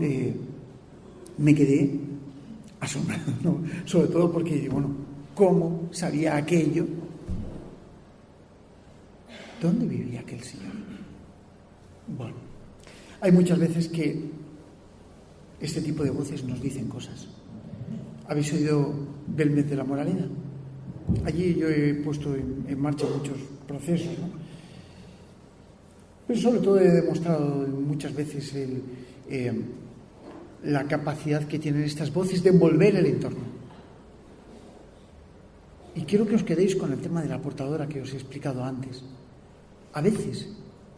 Speaker 2: me quedé asombrado, ¿no? Sobre todo porque, bueno, ¿cómo sabía aquello? ¿Dónde vivía aquel señor? Bueno, hay muchas veces que este tipo de voces nos dicen cosas. ¿Habéis oído Belmez de la Moraleda? Allí yo he puesto en marcha muchos procesos, ¿no? Pero sobre todo he demostrado muchas veces la capacidad que tienen estas voces de envolver el entorno. Y quiero que os quedéis con el tema de la portadora que os he explicado antes. A veces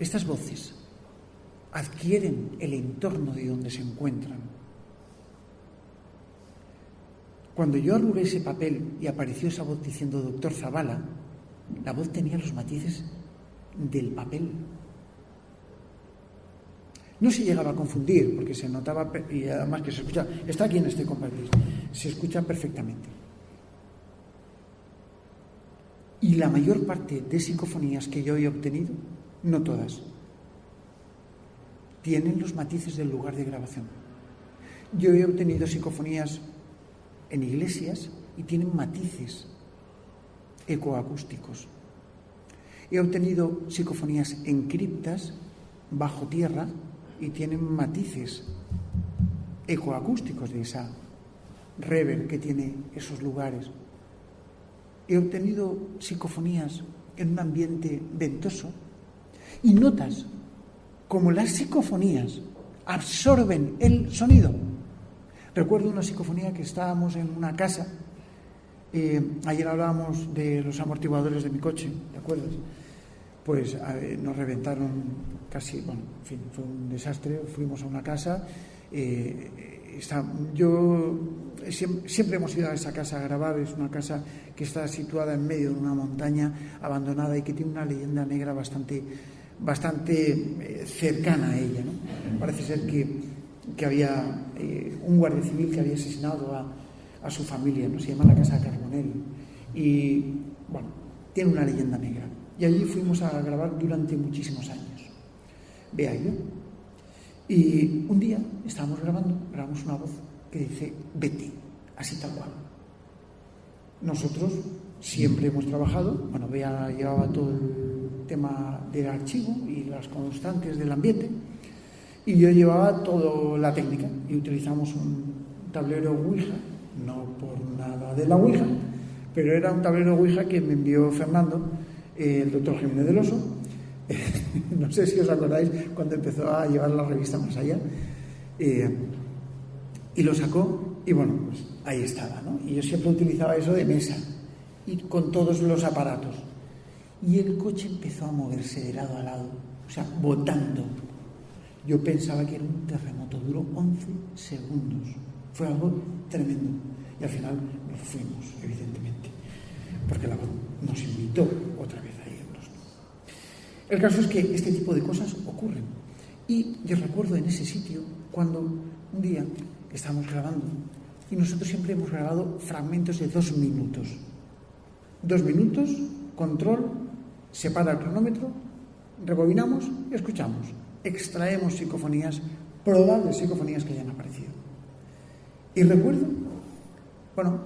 Speaker 2: estas voces adquieren el entorno de donde se encuentran. Cuando yo arrugué ese papel y apareció esa voz diciendo Doctor Zabala, la voz tenía los matices del papel. No se llegaba a confundir porque se notaba, y además que se escucha, está aquí en este compartir, se escucha perfectamente. Y la mayor parte de psicofonías que yo he obtenido, no todas, tienen los matices del lugar de grabación. Yo he obtenido psicofonías en iglesias y tienen matices ecoacústicos. He obtenido psicofonías en criptas, bajo tierra, y tienen matices ecoacústicos de esa reverb que tiene esos lugares. He obtenido psicofonías en un ambiente ventoso y notas como las psicofonías absorben el sonido. Recuerdo una psicofonía que estábamos en una casa, ayer hablábamos de los amortiguadores de mi coche, ¿te acuerdas? Pues nos reventaron casi, bueno, en fin, fue un desastre. Fuimos a una casa, siempre hemos ido a esa casa a grabar. Es una casa que está situada en medio de una montaña abandonada y que tiene una leyenda negra bastante cercana a ella, ¿no? Parece ser que había un guardia civil que había asesinado a su familia, ¿no? Se llama la Casa Carbonell y, bueno, tiene una leyenda negra. Y allí fuimos a grabar durante muchísimos años. Vea yo. Y un día estábamos grabamos una voz que dice, vete, así tal cual. Nosotros siempre hemos trabajado, bueno, Bea llevaba todo el tema del archivo y las constantes del ambiente, y yo llevaba toda la técnica, y utilizamos un tablero Ouija, no por nada de la Ouija, pero era un tablero Ouija que me envió Fernando, el doctor Jiménez del Oso. No sé si os acordáis cuando empezó a llevar la revista Más Allá, y lo sacó, y bueno, pues ahí estaba, ¿no? Y yo siempre utilizaba eso de mesa, y con todos los aparatos. Y el coche empezó a moverse de lado a lado, o sea, botando. Yo pensaba que era un terremoto, duró 11 segundos. Fue algo tremendo. Y al final nos fuimos, evidentemente, porque la voz nos invitó otra vez a irnos. El caso es que este tipo de cosas ocurren. Y yo recuerdo en ese sitio cuando un día estábamos grabando, y nosotros siempre hemos grabado fragmentos de 2 minutos. 2 minutos, control, se para el cronómetro, rebobinamos y escuchamos. Extraemos psicofonías, probables psicofonías que hayan aparecido. Y recuerdo, bueno,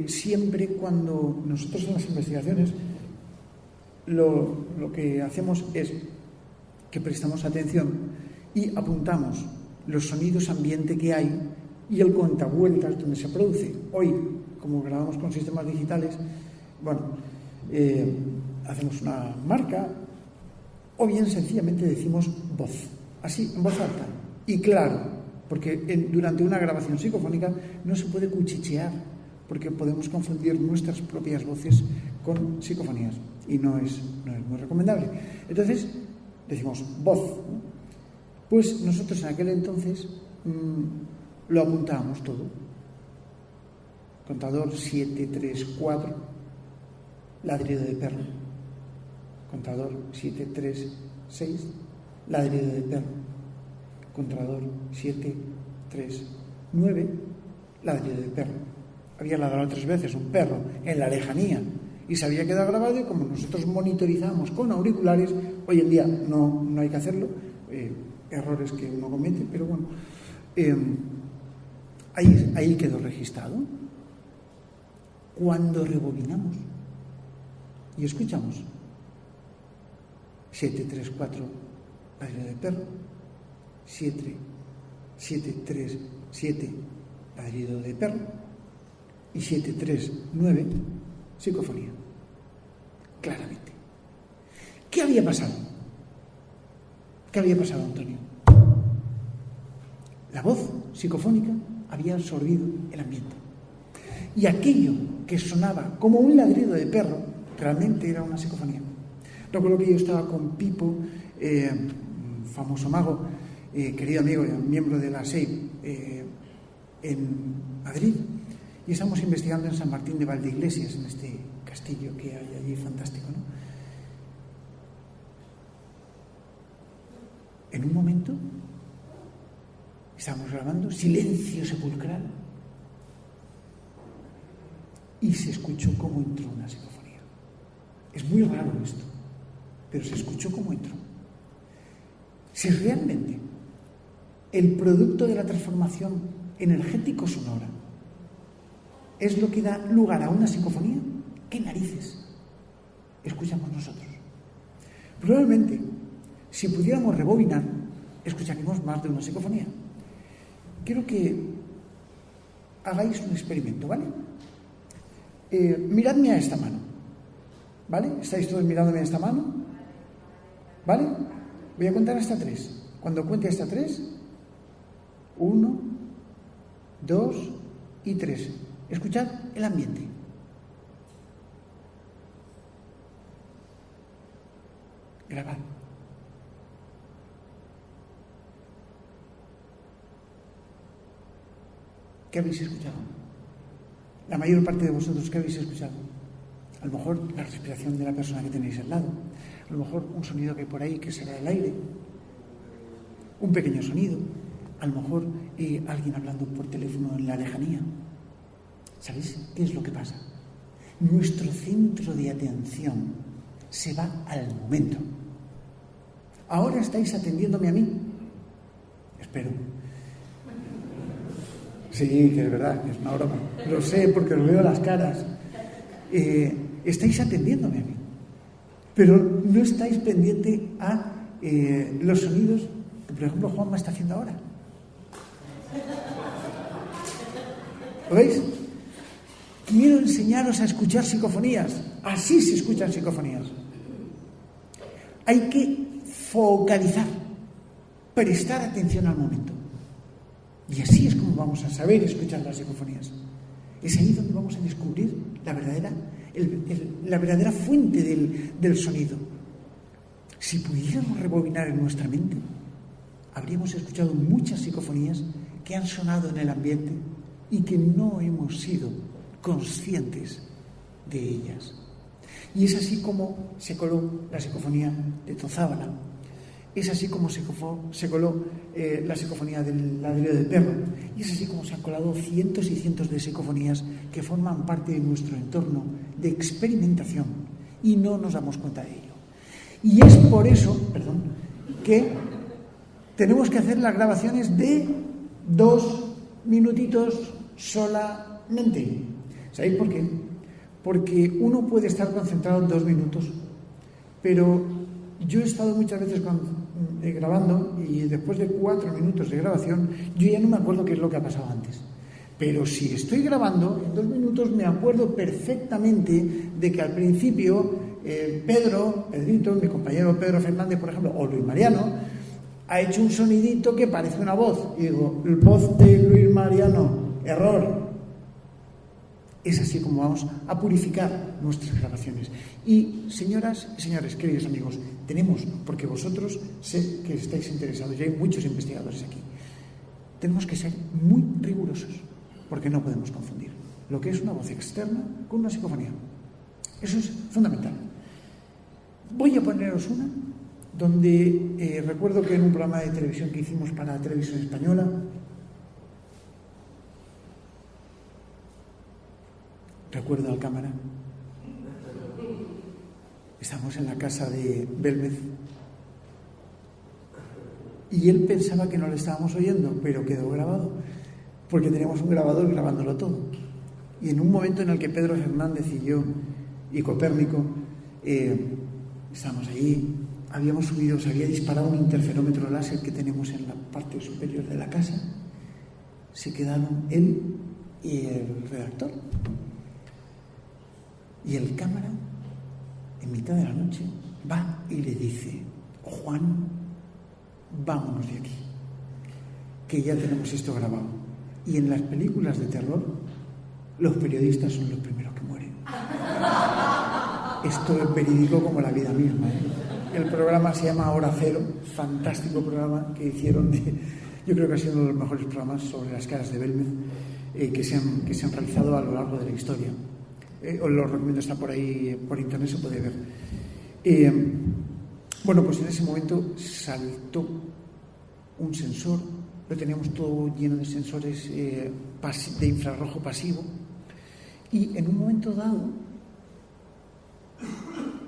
Speaker 2: siempre cuando nosotros en las investigaciones lo que hacemos es que prestamos atención y apuntamos los sonidos ambiente que hay y el cuentavueltas donde se produce. Hoy, como grabamos con sistemas digitales, bueno, hacemos una marca o bien sencillamente decimos voz, así, en voz alta y claro, porque durante una grabación psicofónica no se puede cuchichear, porque podemos confundir nuestras propias voces con psicofonías y no es muy recomendable. Entonces, decimos voz, ¿no? Pues nosotros en aquel entonces lo apuntábamos todo. Contador 734, ladrido de perro. Contador 736, ladrido de perro. Contador 739, ladrido de perro. Había ladrado 3 veces un perro en la lejanía y se había quedado grabado, y como nosotros monitorizamos con auriculares, hoy en día no hay que hacerlo, errores que uno comete, pero bueno, ahí quedó registrado. Cuando rebobinamos y escuchamos 734, ladrido de perro, 737, ladrido de perro, y 739, psicofonía. Claramente. ¿Qué había pasado? ¿Qué había pasado, Antonio? La voz psicofónica había absorbido el ambiente. Y aquello que sonaba como un ladrido de perro realmente era una psicofonía. Recuerdo que yo estaba con Pipo, un famoso mago, querido amigo y miembro de la SEIP, en Madrid, y estamos investigando en San Martín de Valdeiglesias, en este castillo que hay allí fantástico, ¿no? En un momento estábamos grabando, silencio sepulcral, y se escuchó cómo entró una psicofonía. Es muy raro esto, pero se escuchó cómo entró. Si realmente el producto de la transformación energético sonora es lo que da lugar a una psicofonía, ¿qué narices escuchamos nosotros? Probablemente, si pudiéramos rebobinar, escucharíamos más de una psicofonía. Quiero que hagáis un experimento, ¿vale? Miradme a esta mano, ¿vale? ¿Estáis todos mirándome a esta mano? ¿Vale? Voy a contar hasta 3. Cuando cuente hasta 3, 1, 2 y 3. Escuchad el ambiente. Grabad. ¿Qué habéis escuchado? La mayor parte de vosotros, ¿qué habéis escuchado? A lo mejor la respiración de la persona que tenéis al lado. A lo mejor un sonido que hay por ahí que será el aire. Un pequeño sonido. A lo mejor alguien hablando por teléfono en la lejanía. ¿Sabéis qué es lo que pasa? Nuestro centro de atención se va al momento. ¿Ahora estáis atendiéndome a mí? Espero. Sí, que es verdad, que es una broma. Lo sé porque os veo las caras. estáis atendiéndome a mí, pero no estáis pendiente a los sonidos que, por ejemplo, Juanma está haciendo ahora. ¿Lo veis? Quiero enseñaros a escuchar psicofonías. Así se escuchan psicofonías. Hay que focalizar, prestar atención al momento. Y así es como vamos a saber escuchar las psicofonías. Es ahí donde vamos a descubrir la verdadera fuente del sonido. Si pudiéramos rebobinar en nuestra mente, habríamos escuchado muchas psicofonías que han sonado en el ambiente y que no hemos sido conscientes de ellas. Y es así como se coló la psicofonía de Tozábala. Es así como se coló la psicofonía del ladrido de perro. Y es así como se han colado cientos y cientos de psicofonías que forman parte de nuestro entorno de experimentación y no nos damos cuenta de ello. Y es por eso, que tenemos que hacer las grabaciones de 2 minutitos solamente. ¿Sabéis por qué? Porque uno puede estar concentrado en 2 minutos, pero yo he estado muchas veces grabando y después de 4 minutos de grabación yo ya no me acuerdo qué es lo que ha pasado antes. Pero si estoy grabando, en 2 minutos me acuerdo perfectamente de que al principio Pedrito, mi compañero Pedro Fernández, por ejemplo, o Luis Mariano, ha hecho un sonidito que parece una voz. Y digo, voz de Luis Mariano, error. Es así como vamos a purificar nuestras grabaciones. Y señoras y señores, queridos amigos, tenemos, porque vosotros sé que estáis interesados, y hay muchos investigadores aquí, tenemos que ser muy rigurosos, porque no podemos confundir lo que es una voz externa con una psicofonía. Eso es fundamental. Voy a poneros una donde recuerdo que en un programa de televisión que hicimos para la televisión española, recuerdo al cámara, estamos en la casa de Belmez y él pensaba que no le estábamos oyendo, pero quedó grabado, porque teníamos un grabador grabándolo todo. Y en un momento en el que Pedro Fernández y yo y Copérnico estábamos allí, habíamos subido, se había disparado un interferómetro láser que tenemos en la parte superior de la casa, se quedaron él y el redactor. Y el cámara, en mitad de la noche, va y le dice: Juan, vámonos de aquí, que ya tenemos esto grabado. Y en las películas de terror, los periodistas son los primeros que mueren. Esto es verídico como la vida misma, ¿eh? El programa se llama Hora Cero, fantástico programa que hicieron, yo creo que ha sido uno de los mejores programas sobre las caras de Belmez que se han realizado a lo largo de la historia. Os lo recomiendo, está por ahí, por internet se puede ver. Bueno, pues en ese momento saltó un sensor, lo teníamos todo lleno de sensores de infrarrojo pasivo, y en un momento dado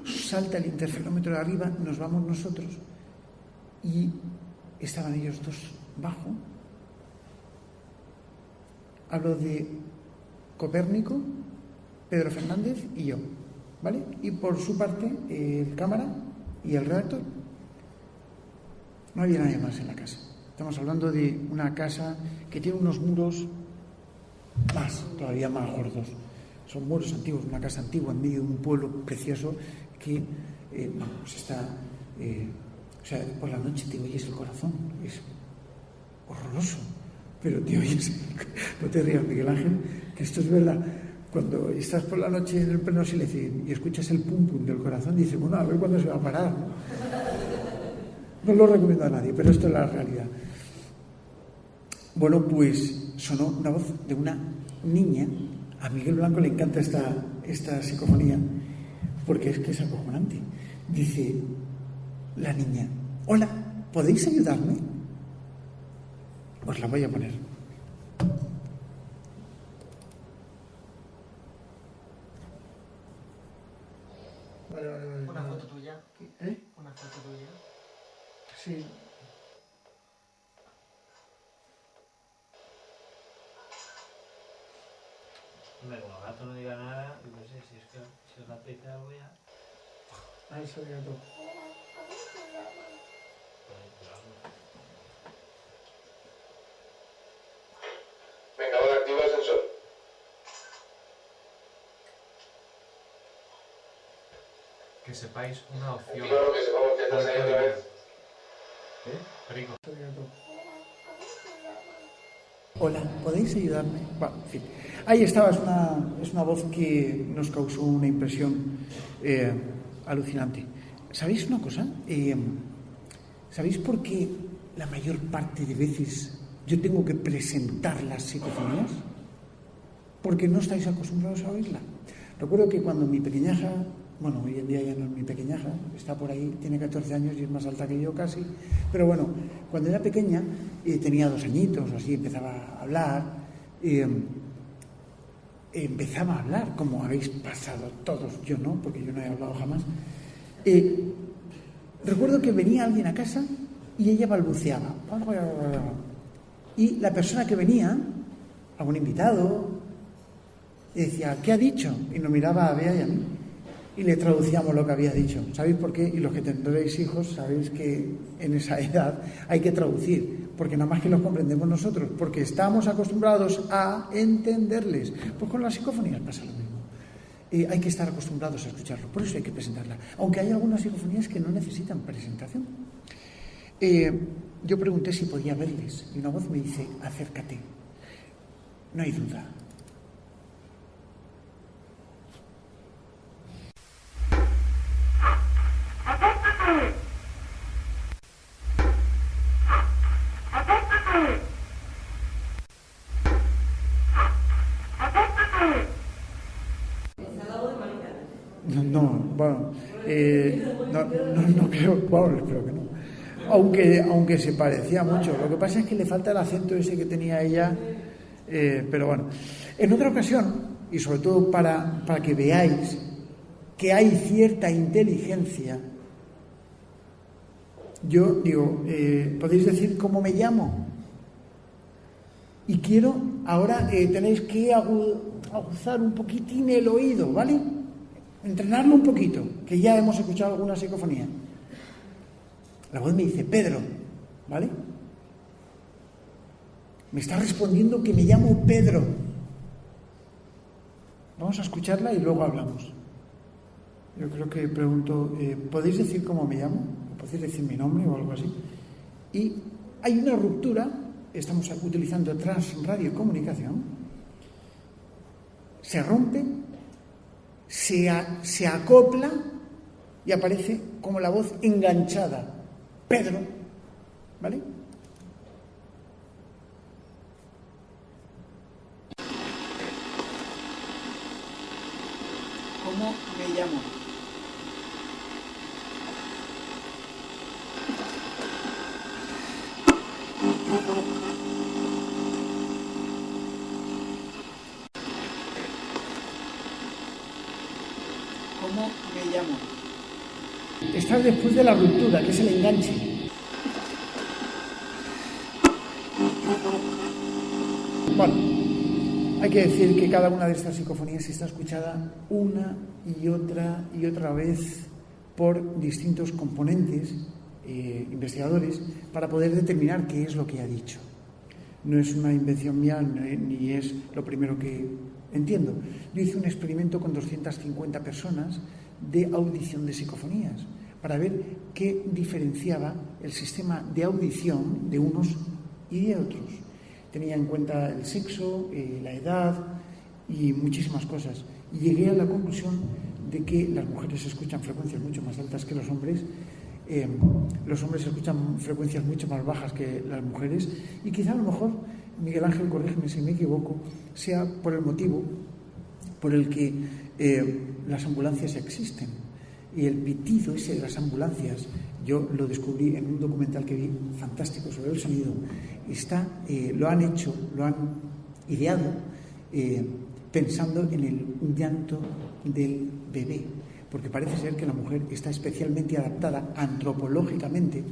Speaker 2: salta el interferómetro de arriba, nos vamos nosotros y estaban ellos dos bajo. Hablo de Copérnico, Pedro Fernández y yo, ¿vale? Y por su parte el cámara y el redactor. No había nadie más en la casa. Estamos hablando de una casa que tiene unos muros todavía más gordos. Son muros antiguos, una casa antigua en medio de un pueblo precioso que pues está, o sea, por la noche te oyes el corazón, es horroroso, pero te oyes, no te rías, Miguel Ángel, que esto es verdad. Cuando estás por la noche en el pleno silencio y escuchas el pum pum del corazón, dices, bueno, a ver cuándo se va a parar, ¿no? No lo recomiendo a nadie, pero esto es la realidad. Bueno, pues sonó una voz de una niña. A Miguel Blanco le encanta esta psicofonía porque es que es acojonante. Dice la niña: hola, ¿podéis ayudarme? Os la voy a poner. Vale.
Speaker 3: ¿Una foto tuya?
Speaker 2: ¿Eh?
Speaker 3: ¿Una foto tuya?
Speaker 2: Sí.
Speaker 3: Hombre, como el gato no diga nada, yo no sé si es que si el gato dice algo ya.
Speaker 2: Ahí está el gato.
Speaker 4: Venga, ahora activa el sensor.
Speaker 5: Que sepáis una opción.
Speaker 4: Actívalo, que sepamos que estás ahí otra vez.
Speaker 5: Rico.
Speaker 2: Hola, ¿podéis ayudarme? Bueno, en fin. Ahí estaba, es una voz que nos causó una impresión alucinante. ¿Sabéis una cosa? ¿Sabéis por qué la mayor parte de veces yo tengo que presentar las psicofonías? Porque no estáis acostumbrados a oírla. Recuerdo que cuando mi pequeñaja, bueno, hoy en día ya no es mi pequeñaja, está por ahí, tiene 14 años y es más alta que yo casi, pero bueno, cuando era pequeña, tenía 2 añitos o así, empezaba a hablar, empezaba a hablar, como habéis pasado todos, yo no, porque yo no he hablado jamás. Recuerdo que venía alguien a casa y ella balbuceaba. Y la persona que venía, algún invitado, decía, ¿qué ha dicho? Y nos miraba a Bea y a mí. Y le traducíamos lo que había dicho. ¿Sabéis por qué? Y los que tendréis hijos sabéis que en esa edad hay que traducir, porque nada más que los comprendemos nosotros, porque estamos acostumbrados a entenderles. Pues con las psicofonías pasa lo mismo. Hay que estar acostumbrados a escucharlo, por eso hay que presentarla. Aunque hay algunas psicofonías que no necesitan presentación. Yo pregunté si podía verles y una voz me dice, acércate. No hay duda. No creo, bueno, espero que no. Aunque se parecía mucho. Lo que pasa es que le falta el acento ese que tenía ella, pero bueno. En otra ocasión, y sobre todo para que veáis que hay cierta inteligencia, yo digo, ¿podéis decir cómo me llamo? Y quiero, ahora tenéis que aguzar un poquitín el oído, ¿vale? Entrenarlo un poquito, que ya hemos escuchado alguna psicofonía. La voz me dice, Pedro, ¿vale? Me está respondiendo que me llamo Pedro. Vamos a escucharla y luego hablamos. Yo creo que pregunto, ¿podéis decir cómo me llamo? ¿Podéis decir mi nombre o algo así? Y hay una ruptura, estamos utilizando transradiocomunicación, se rompe, se acopla y aparece como la voz enganchada. Pedro, ¿vale? ¿Cómo me llamo? ¿Cómo me llamo? Está después de la ruptura, que es el enganche. Bueno, hay que decir que cada una de estas psicofonías está escuchada una y otra vez por distintos componentes, investigadores, para poder determinar qué es lo que ha dicho. No es una invención mía, ni es lo primero que entiendo. Yo hice un experimento con 250 personas de audición de psicofonías para ver qué diferenciaba el sistema de audición de unos y de otros. Tenía en cuenta el sexo, la edad y muchísimas cosas. Y llegué a la conclusión de que las mujeres escuchan frecuencias mucho más altas que los hombres escuchan frecuencias mucho más bajas que las mujeres, y quizá a lo mejor, Miguel Ángel, corrígeme si me equivoco, sea por el motivo por el que las ambulancias existen. Y el pitido ese de las ambulancias, yo lo descubrí en un documental que vi fantástico sobre el sonido. Lo han ideado pensando en el llanto del bebé, porque parece ser que la mujer está especialmente adaptada antropológicamente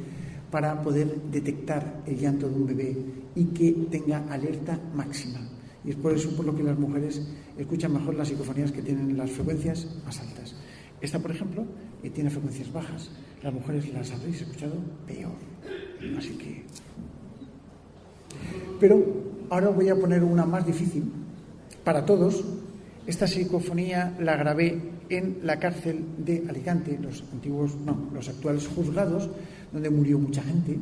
Speaker 2: para poder detectar el llanto de un bebé y que tenga alerta máxima. Y es por eso por lo que las mujeres escuchan mejor las psicofonías que tienen las frecuencias más altas. Esta, por ejemplo, tiene frecuencias bajas. Las mujeres las habréis escuchado peor. Así que... Pero ahora os voy a poner una más difícil para todos. Esta psicofonía la grabé en la cárcel de Alicante, los actuales juzgados, donde murió mucha gente.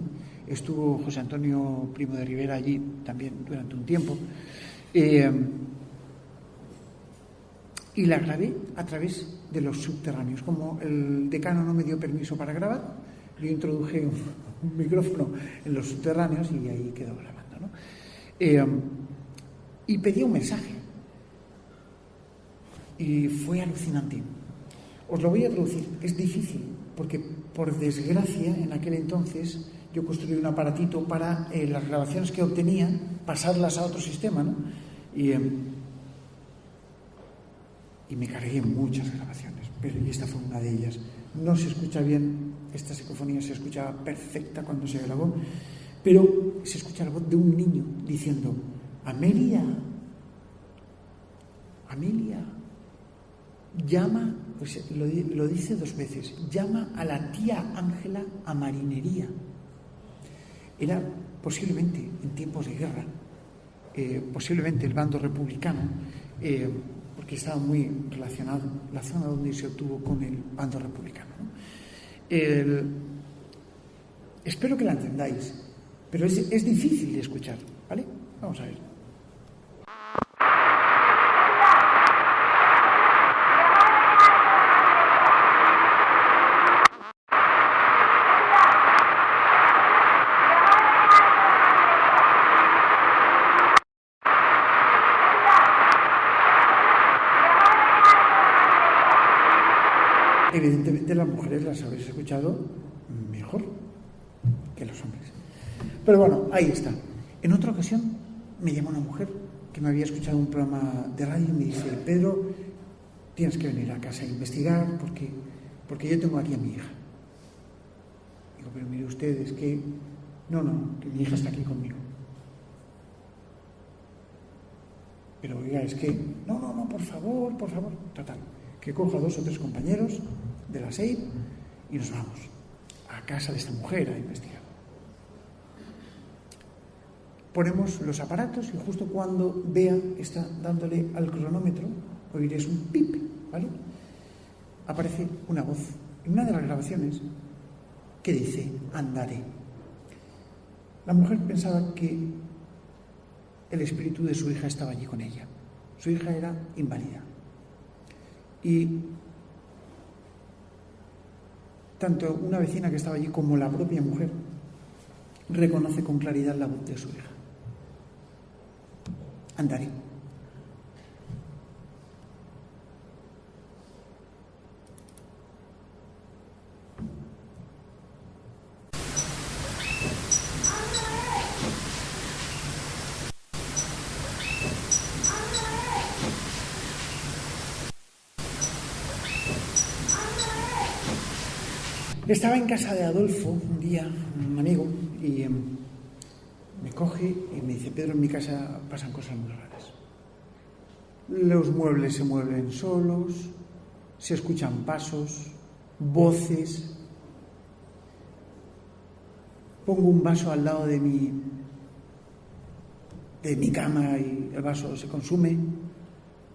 Speaker 2: Estuvo José Antonio Primo de Rivera allí también durante un tiempo. Y la grabé a través de los subterráneos. Como el decano no me dio permiso para grabar, yo introduje un micrófono en los subterráneos y ahí quedó grabando, ¿no? Y pedí un mensaje. Y fue alucinante. Os lo voy a traducir. Es difícil, porque por desgracia en aquel entonces yo construí un aparatito para las grabaciones que obtenía, pasarlas a otro sistema, ¿no? Y me cargué muchas grabaciones, y esta fue una de ellas. No se escucha bien, esta psicofonía se escuchaba perfecta cuando se grabó, pero se escucha la voz de un niño diciendo: Amelia, llama, pues lo dice 2 veces, llama a la tía Ángela a marinería. Era posiblemente en tiempos de guerra, posiblemente el bando republicano, porque estaba muy relacionado la zona donde se obtuvo con el bando republicano, ¿no? Espero que la entendáis, pero es difícil de escuchar, ¿vale? Vamos a ver. Evidentemente las mujeres las habréis escuchado mejor que los hombres. Pero bueno, ahí está. En otra ocasión me llamó una mujer que me había escuchado un programa de radio y me dice: Pedro, tienes que venir a casa a investigar porque yo tengo aquí a mi hija. Digo, pero mire usted, es que... No, que mi hija está aquí conmigo. Pero oiga, es que... No, por favor. Total, que coja 2 o 3 compañeros de la SEID y nos vamos a casa de esta mujer a investigar. Ponemos los aparatos y justo cuando Bea está dándole al cronómetro, oiréis un pip, ¿vale? Aparece una voz en una de las grabaciones que dice: andaré. La mujer pensaba que el espíritu de su hija estaba allí con ella. Su hija era inválida. Y tanto una vecina que estaba allí como la propia mujer reconoce con claridad la voz de su hija. Andaré. Estaba en casa de Adolfo un día, un amigo, y me coge y me dice: Pedro, en mi casa pasan cosas muy raras. Los muebles se mueven solos, se escuchan pasos, voces. Pongo un vaso al lado de mi cama y el vaso se consume. Y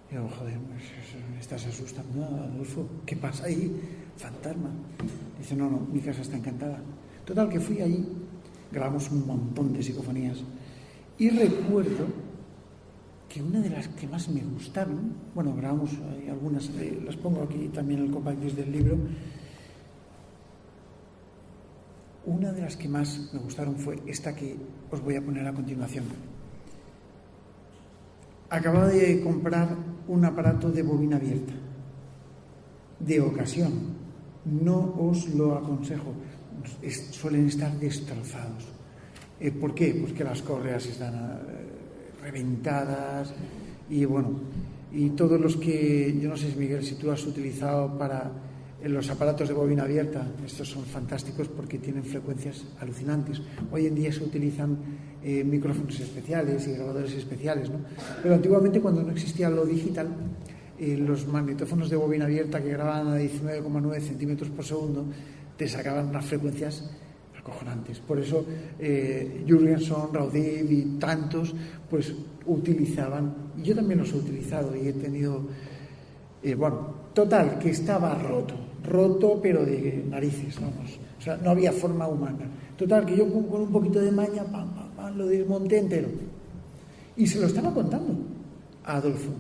Speaker 2: digo: joder, pues me estás asustando, Adolfo, ¿qué pasa ahí? Fantasma. Dice: no, mi casa está encantada. Total, que fui allí, grabamos un montón de psicofonías y recuerdo que una de las que más me gustaron, bueno, grabamos algunas, las pongo aquí también en el compact disc del libro. Una de las que más me gustaron fue esta que os voy a poner a continuación. Acababa de comprar un aparato de bobina abierta, de ocasión. No os lo aconsejo, suelen estar destrozados. ¿Por qué? Pues que las correas están reventadas y bueno, y todos los que, yo no sé, Miguel, si tú has utilizado para los aparatos de bobina abierta, estos son fantásticos porque tienen frecuencias alucinantes. Hoy en día se utilizan micrófonos especiales y grabadores especiales, ¿no? Pero antiguamente, cuando no existía lo digital, los magnetófonos de bobina abierta que grababan a 19,9 centímetros por segundo te sacaban unas frecuencias acojonantes. Por eso Jurgenson, Raudive y tantos pues utilizaban, y yo también los he utilizado y he tenido, total, que estaba roto pero de narices, vamos, o sea, no había forma humana. Total, que yo con un poquito de maña lo desmonté entero y se lo estaba contando a Adolfo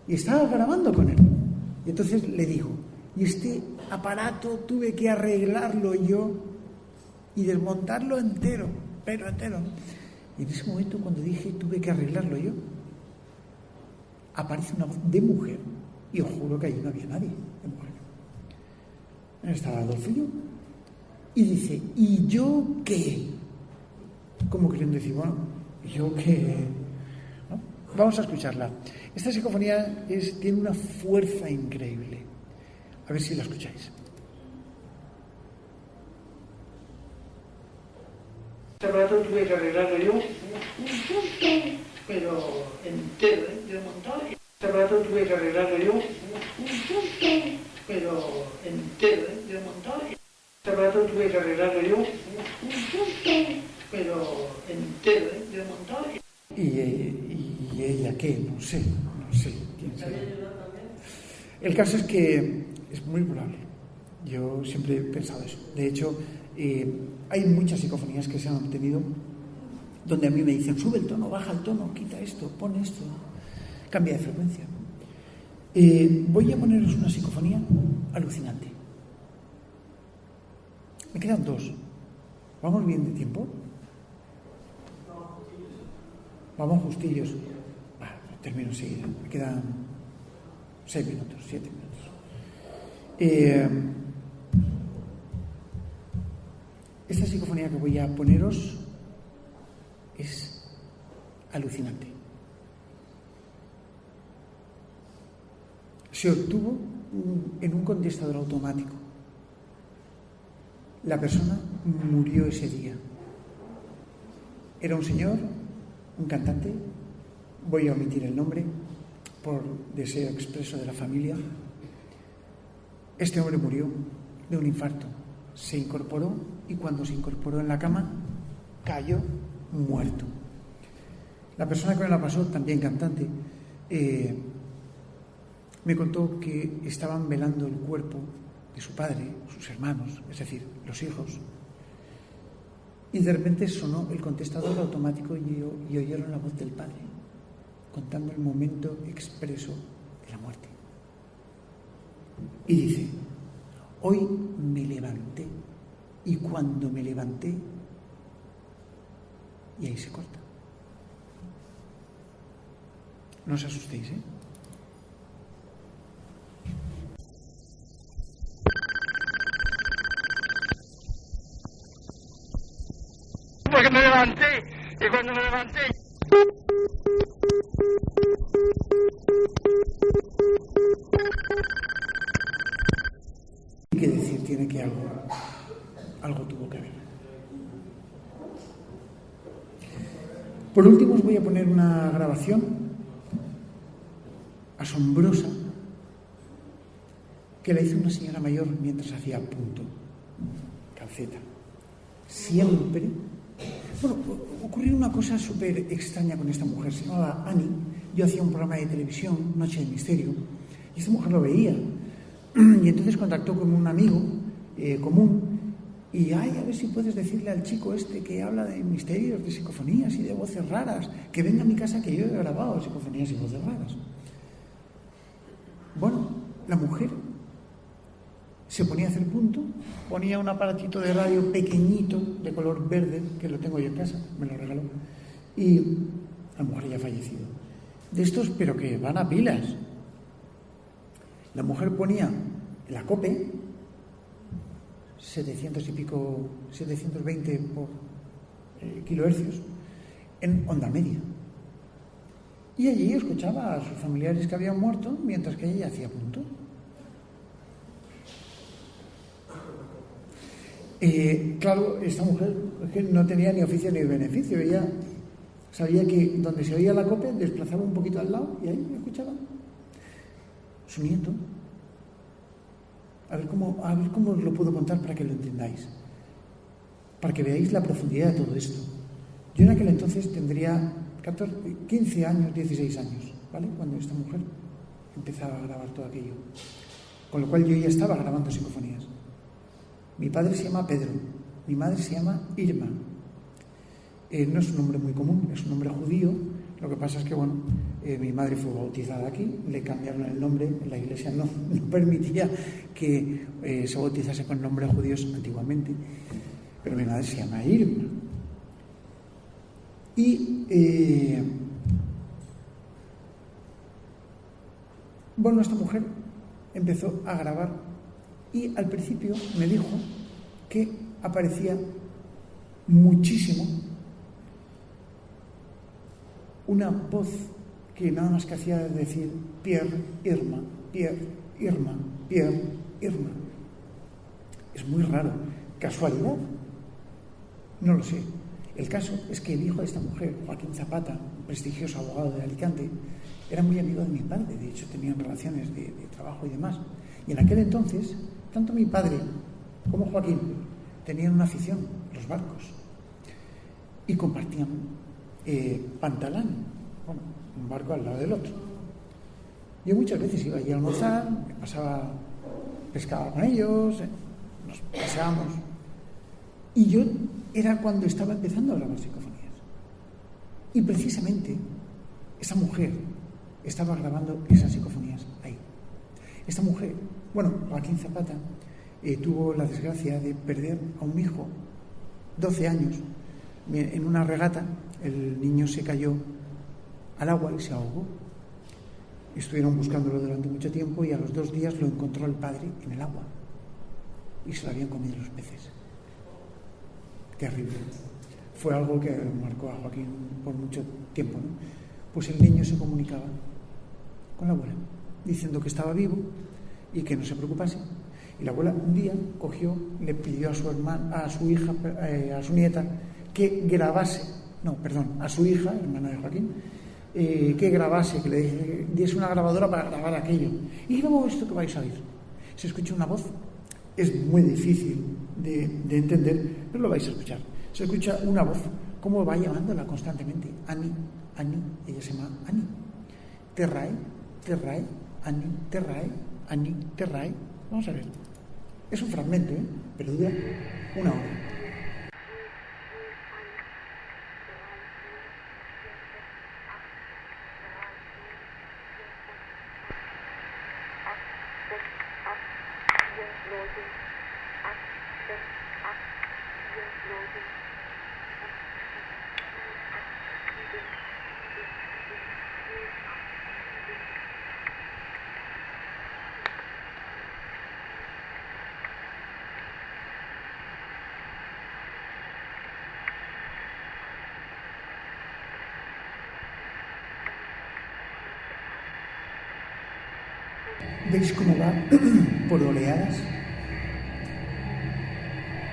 Speaker 2: y estaba grabando con él, y entonces le digo, y este aparato tuve que arreglarlo yo y desmontarlo entero, pero entero. Y en ese momento, cuando dije tuve que arreglarlo yo, aparece una voz de mujer, y os juro que ahí no había nadie de mujer. Estaba Adolfo y yo, y dice, ¿y yo qué? Como queriendo decir, bueno, ¿yo qué? ¿No? Vamos a escucharla. Esta psicofonía tiene una fuerza increíble. A ver si la escucháis. Este aparato tuve que arreglarlo yo, pero entero, desmontado. Este aparato tuve que arreglarlo yo, pero entero, desmontado. Este aparato tuve que arreglarlo yo, pero entero, desmontado. ¿Y ella qué? No sé quién será. El caso es que es muy probable. Yo siempre he pensado eso. De hecho, hay muchas psicofonías que se han obtenido donde a mí me dicen, sube el tono, baja el tono, quita esto, pon esto, cambia de frecuencia. Voy a poneros una psicofonía alucinante. Me quedan 2. ¿Vamos bien de tiempo? Vamos justillos. Termino enseguida. Me quedan 6 minutos, 7 minutos. Esta psicofonía que voy a poneros es alucinante. Se obtuvo en un contestador automático. La persona murió ese día. Era un señor, un cantante, voy a omitir el nombre por deseo expreso de la familia. Este hombre murió de un infarto. Se incorporó y cuando se incorporó en la cama cayó muerto. La persona que me la pasó, también cantante, me contó que estaban velando el cuerpo de su padre, sus hermanos, es decir, los hijos, y de repente sonó el contestador automático y oyeron la voz del padre contando el momento expreso de la muerte. Y dice, hoy me levanté y cuando me levanté, y ahí se corta. No os asustéis, ¿eh?
Speaker 6: Porque me levanté y cuando me levanté
Speaker 2: hay que decir, tiene que algo tuvo que ver. Por último os voy a poner una grabación asombrosa que la hizo una señora mayor mientras hacía punto, calceta. Siempre. Bueno, ocurrió una cosa súper extraña con esta mujer. Se llamaba Annie. Yo hacía un programa de televisión, Noche de Misterio, y esta mujer lo veía. Y entonces contactó con un amigo común y, a ver si puedes decirle al chico este que habla de misterios, de psicofonías y de voces raras, que venga a mi casa que yo he grabado psicofonías y voces raras. Bueno, la mujer se ponía a hacer punto, ponía un aparatito de radio pequeñito de color verde, que lo tengo yo en casa, me lo regaló, y la mujer ya ha fallecido. De estos, pero que van a pilas. La mujer ponía la COPE, 720 por kilohercios, en onda media. Y allí escuchaba a sus familiares que habían muerto mientras que ella hacía punto. Claro, esta mujer es que no tenía ni oficio ni beneficio. Ella sabía que donde se oía la cope desplazaba un poquito al lado y ahí escuchaba su nieto. A ver cómo os lo puedo contar para que lo entendáis, para que veáis la profundidad de todo esto. Yo en aquel entonces tendría 15 años, 16 años, ¿vale? Cuando esta mujer empezaba a grabar todo aquello. Con lo cual yo ya estaba grabando psicofonías. Mi padre se llama Pedro, mi madre se llama Irma. No es un nombre muy común, es un nombre judío. Lo que pasa es que, bueno, mi madre fue bautizada aquí, le cambiaron el nombre, la iglesia no permitía que se bautizase con nombres judíos antiguamente, pero mi madre se llama Irma. Y, bueno, esta mujer empezó a grabar y al principio me dijo que aparecía muchísimo una voz que nada más que hacía decir Pierre, Irma, Pierre, Irma, Pierre, Irma. Es muy raro. ¿Casualidad? No lo sé. El caso es que el hijo de esta mujer, Joaquín Zapata, un prestigioso abogado de Alicante, era muy amigo de mi padre. De hecho, tenían relaciones de trabajo y demás. Y en aquel entonces, tanto mi padre como Joaquín tenían una afición, los barcos, y compartían pantalán, bueno, un barco al lado del otro. Yo muchas veces iba allí a almorzar, me pasaba, pescaba con ellos, nos paseábamos, y yo era cuando estaba empezando a grabar psicofonías. Y precisamente esa mujer estaba grabando esas psicofonías ahí. Esta mujer, bueno, Joaquín Zapata, tuvo la desgracia de perder a un hijo, 12 años, en una regata. El niño se cayó al agua y se ahogó. Estuvieron buscándolo durante mucho tiempo y a los 2 días lo encontró el padre en el agua y se lo habían comido los peces. Terrible. Fue algo que marcó a Joaquín por mucho tiempo, ¿no? Pues el niño se comunicaba con la abuela diciendo que estaba vivo y que no se preocupase. Y la abuela un día cogió, le pidió a su hermana, a su hija, a su nieta, que grabase, a su hija, hermana de Joaquín, que grabase, que le diese una grabadora para grabar aquello. Y grabó esto que vais a oír. Se escucha una voz, es muy difícil de entender, pero lo vais a escuchar. Se escucha una voz, como va llamándola constantemente. Ani, Ani, ella se llama Ani. Terrae, Terrae, Ani, Terrae, Ani, Terrae. Vamos a ver. Es un fragmento, pero dura 1 hora. ¿Veis cómo va por oleadas?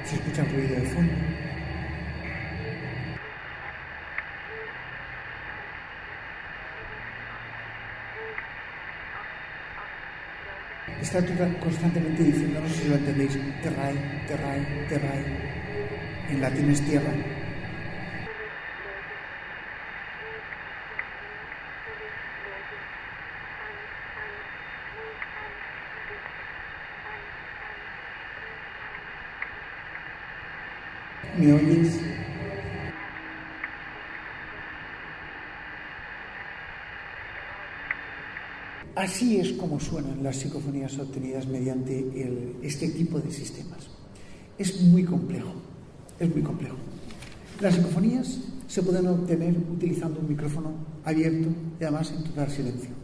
Speaker 2: Se escucha el ruido de fondo. Está constantemente diciendo, no sé si lo entendéis, terrae, terrae, terrae. En latín es tierra. ¿Me oyes? Así es como suenan las psicofonías obtenidas mediante este tipo de sistemas. Es muy complejo, es muy complejo. Las psicofonías se pueden obtener utilizando un micrófono abierto y además en total silencio.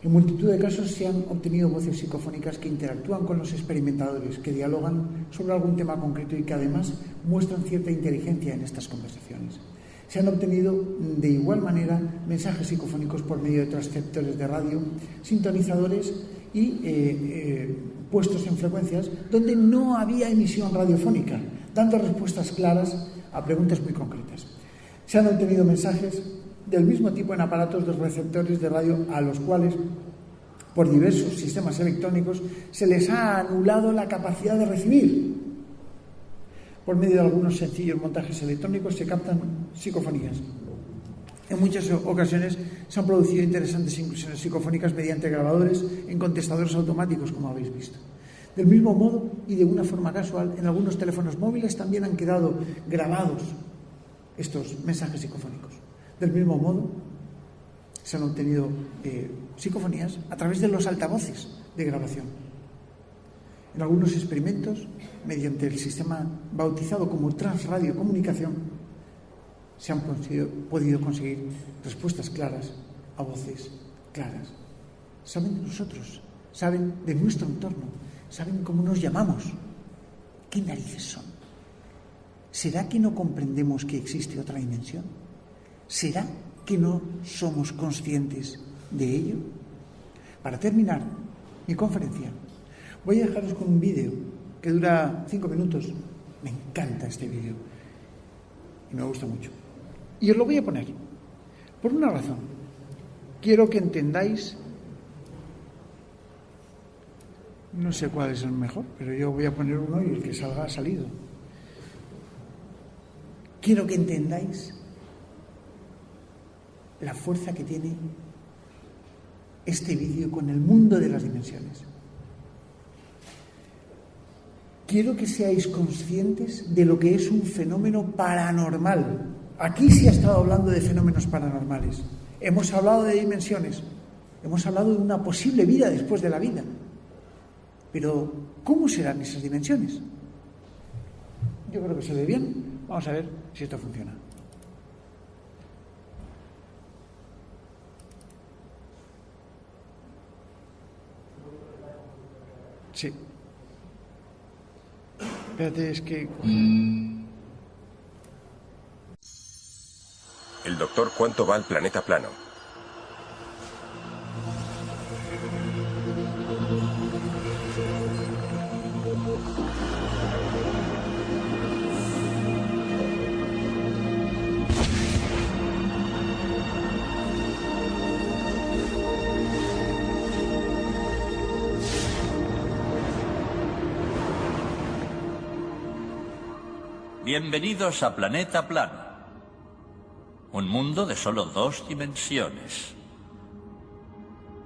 Speaker 2: En multitud de casos se han obtenido voces psicofónicas que interactúan con los experimentadores, que dialogan sobre algún tema concreto y que además muestran cierta inteligencia en estas conversaciones. Se han obtenido de igual manera mensajes psicofónicos por medio de transceptores de radio, sintonizadores y puestos en frecuencias donde no había emisión radiofónica, dando respuestas claras a preguntas muy concretas. Se han obtenido mensajes del mismo tipo en aparatos de receptores de radio a los cuales, por diversos sistemas electrónicos, se les ha anulado la capacidad de recibir. Por medio de algunos sencillos montajes electrónicos se captan psicofonías. En muchas ocasiones se han producido interesantes inclusiones psicofónicas mediante grabadores en contestadores automáticos, como habéis visto. Del mismo modo y de una forma casual, en algunos teléfonos móviles también han quedado grabados estos mensajes psicofónicos. Del mismo modo, se han obtenido psicofonías a través de los altavoces de grabación. En algunos experimentos, mediante el sistema bautizado como transradiocomunicación, se han podido conseguir respuestas claras a voces claras. Saben de nosotros, saben de nuestro entorno, saben cómo nos llamamos. ¿Qué narices son? ¿Será que no comprendemos que existe otra dimensión? ¿Será que no somos conscientes de ello? Para terminar mi conferencia, voy a dejaros con un vídeo que dura 5 minutos. Me encanta este vídeo y me gusta mucho. Y os lo voy a poner por una razón. Quiero que entendáis, no sé cuál es el mejor, pero yo voy a poner uno y el que salga ha salido. Quiero que entendáis la fuerza que tiene este vídeo con el mundo de las dimensiones. Quiero que seáis conscientes de lo que es un fenómeno paranormal. Aquí se ha estado hablando de fenómenos paranormales. Hemos hablado de dimensiones. Hemos hablado de una posible vida después de la vida. Pero, ¿cómo serán esas dimensiones? Yo creo que se ve bien. Vamos a ver si esto funciona. Sí. Espérate, es que...
Speaker 7: El doctor Cuánto va al planeta plano.
Speaker 8: Bienvenidos a Planeta Plano. Un mundo de solo 2 dimensiones.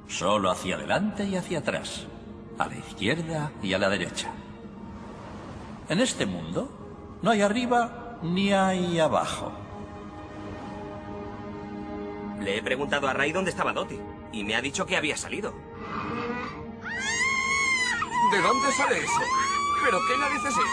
Speaker 8: Solo hacia adelante y hacia atrás. A la izquierda y a la derecha. En este mundo no hay arriba ni hay abajo.
Speaker 9: Le he preguntado a Ray dónde estaba Dottie y me ha dicho que había salido.
Speaker 10: ¿De dónde sale eso? ¿Pero qué narices es?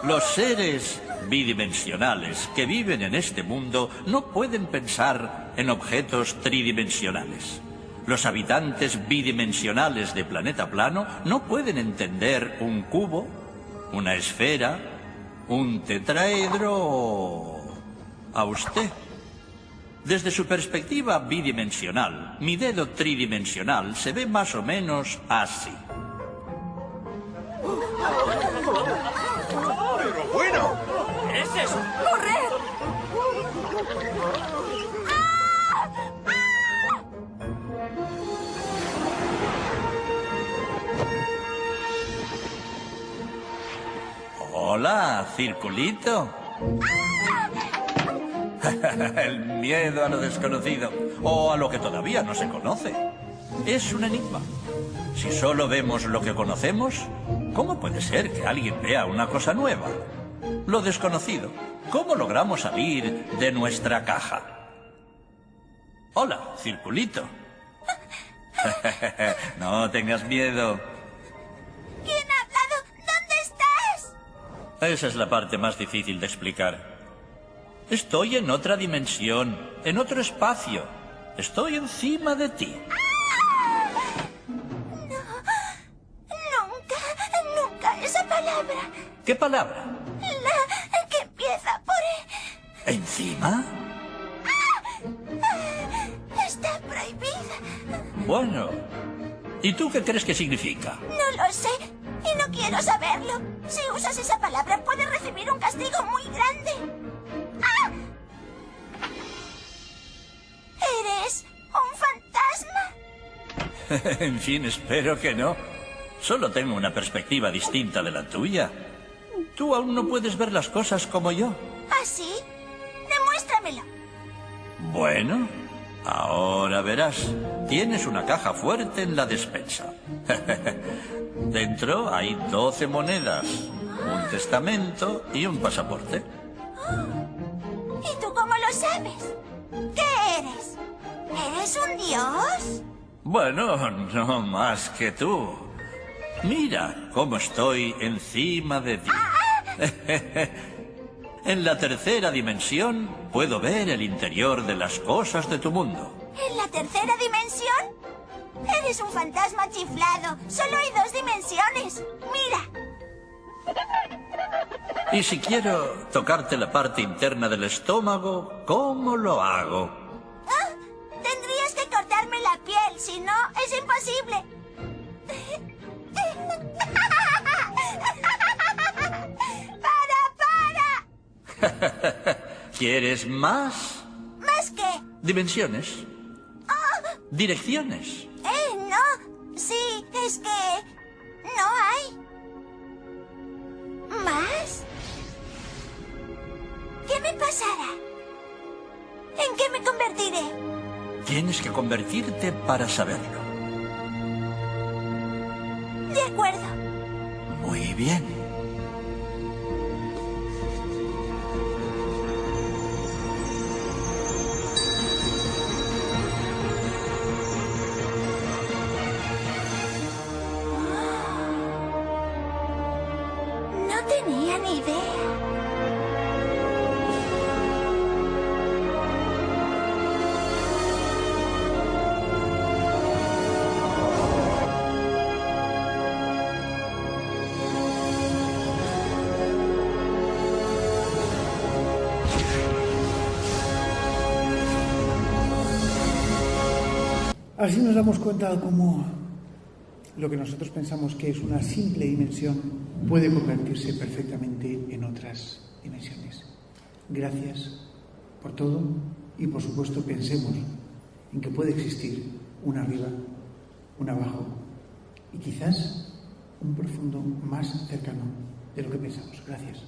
Speaker 8: Los seres bidimensionales que viven en este mundo no pueden pensar en objetos tridimensionales. Los habitantes bidimensionales de Planeta Plano no pueden entender un cubo, una esfera, un tetraedro o... a usted. Desde su perspectiva bidimensional, mi dedo tridimensional se ve más o menos así.
Speaker 10: ¡Pero bueno!
Speaker 9: ¿Qué es eso?
Speaker 11: ¡Corred!
Speaker 8: Hola, circulito. El miedo a lo desconocido, o a lo que todavía no se conoce. Es un enigma. Si solo vemos lo que conocemos, ¿cómo puede ser que alguien vea una cosa nueva? Lo desconocido. ¿Cómo logramos salir de nuestra caja? Hola, circulito. No tengas miedo.
Speaker 11: ¿Quién ha hablado? ¿Dónde estás?
Speaker 8: Esa es la parte más difícil de explicar. Estoy en otra dimensión, en otro espacio. Estoy encima de ti.
Speaker 11: Nunca esa palabra.
Speaker 8: ¿Qué palabra?
Speaker 11: La que empieza por E.
Speaker 8: ¿Encima?
Speaker 11: Está prohibida.
Speaker 8: Bueno, ¿y tú qué crees que significa?
Speaker 11: No lo sé y no quiero saberlo. Si usas esa palabra puedes recibir un castigo muy grande. ¡Ah! ¿Eres un fantasma?
Speaker 8: En fin, espero que no. Solo tengo una perspectiva distinta de la tuya. Tú aún no puedes ver las cosas como yo.
Speaker 11: ¿Ah, sí? Demuéstramelo.
Speaker 8: Bueno, ahora verás. Tienes una caja fuerte en la despensa. Dentro hay 12 monedas, un testamento y un pasaporte.
Speaker 11: ¿Y tú cómo lo sabes? ¿Qué eres? ¿Eres un dios?
Speaker 8: Bueno, no más que tú. Mira cómo estoy encima de ti. En la tercera dimensión puedo ver el interior de las cosas de tu mundo.
Speaker 11: ¿En la tercera dimensión? Eres un fantasma chiflado. Solo hay 2 dimensiones. Mira.
Speaker 8: Y si quiero tocarte la parte interna del estómago, ¿cómo lo hago?
Speaker 11: Ah, tendrías que cortarme la piel, si no, es imposible. ¡Para!
Speaker 8: ¿Quieres más?
Speaker 11: ¿Más qué?
Speaker 8: ¿Dimensiones? ¿Direcciones?
Speaker 11: No. Sí, es que... no hay. ¿Más? ¿Qué me pasará? ¿En qué me convertiré?
Speaker 8: Tienes que convertirte para saberlo.
Speaker 11: De acuerdo.
Speaker 8: Muy bien.
Speaker 11: No tenía ni idea.
Speaker 2: Así nos damos cuenta de cómo lo que nosotros pensamos que es una simple dimensión puede convertirse perfectamente en otras dimensiones. Gracias por todo y, por supuesto, pensemos en que puede existir un arriba, un abajo y quizás un profundo más cercano de lo que pensamos. Gracias.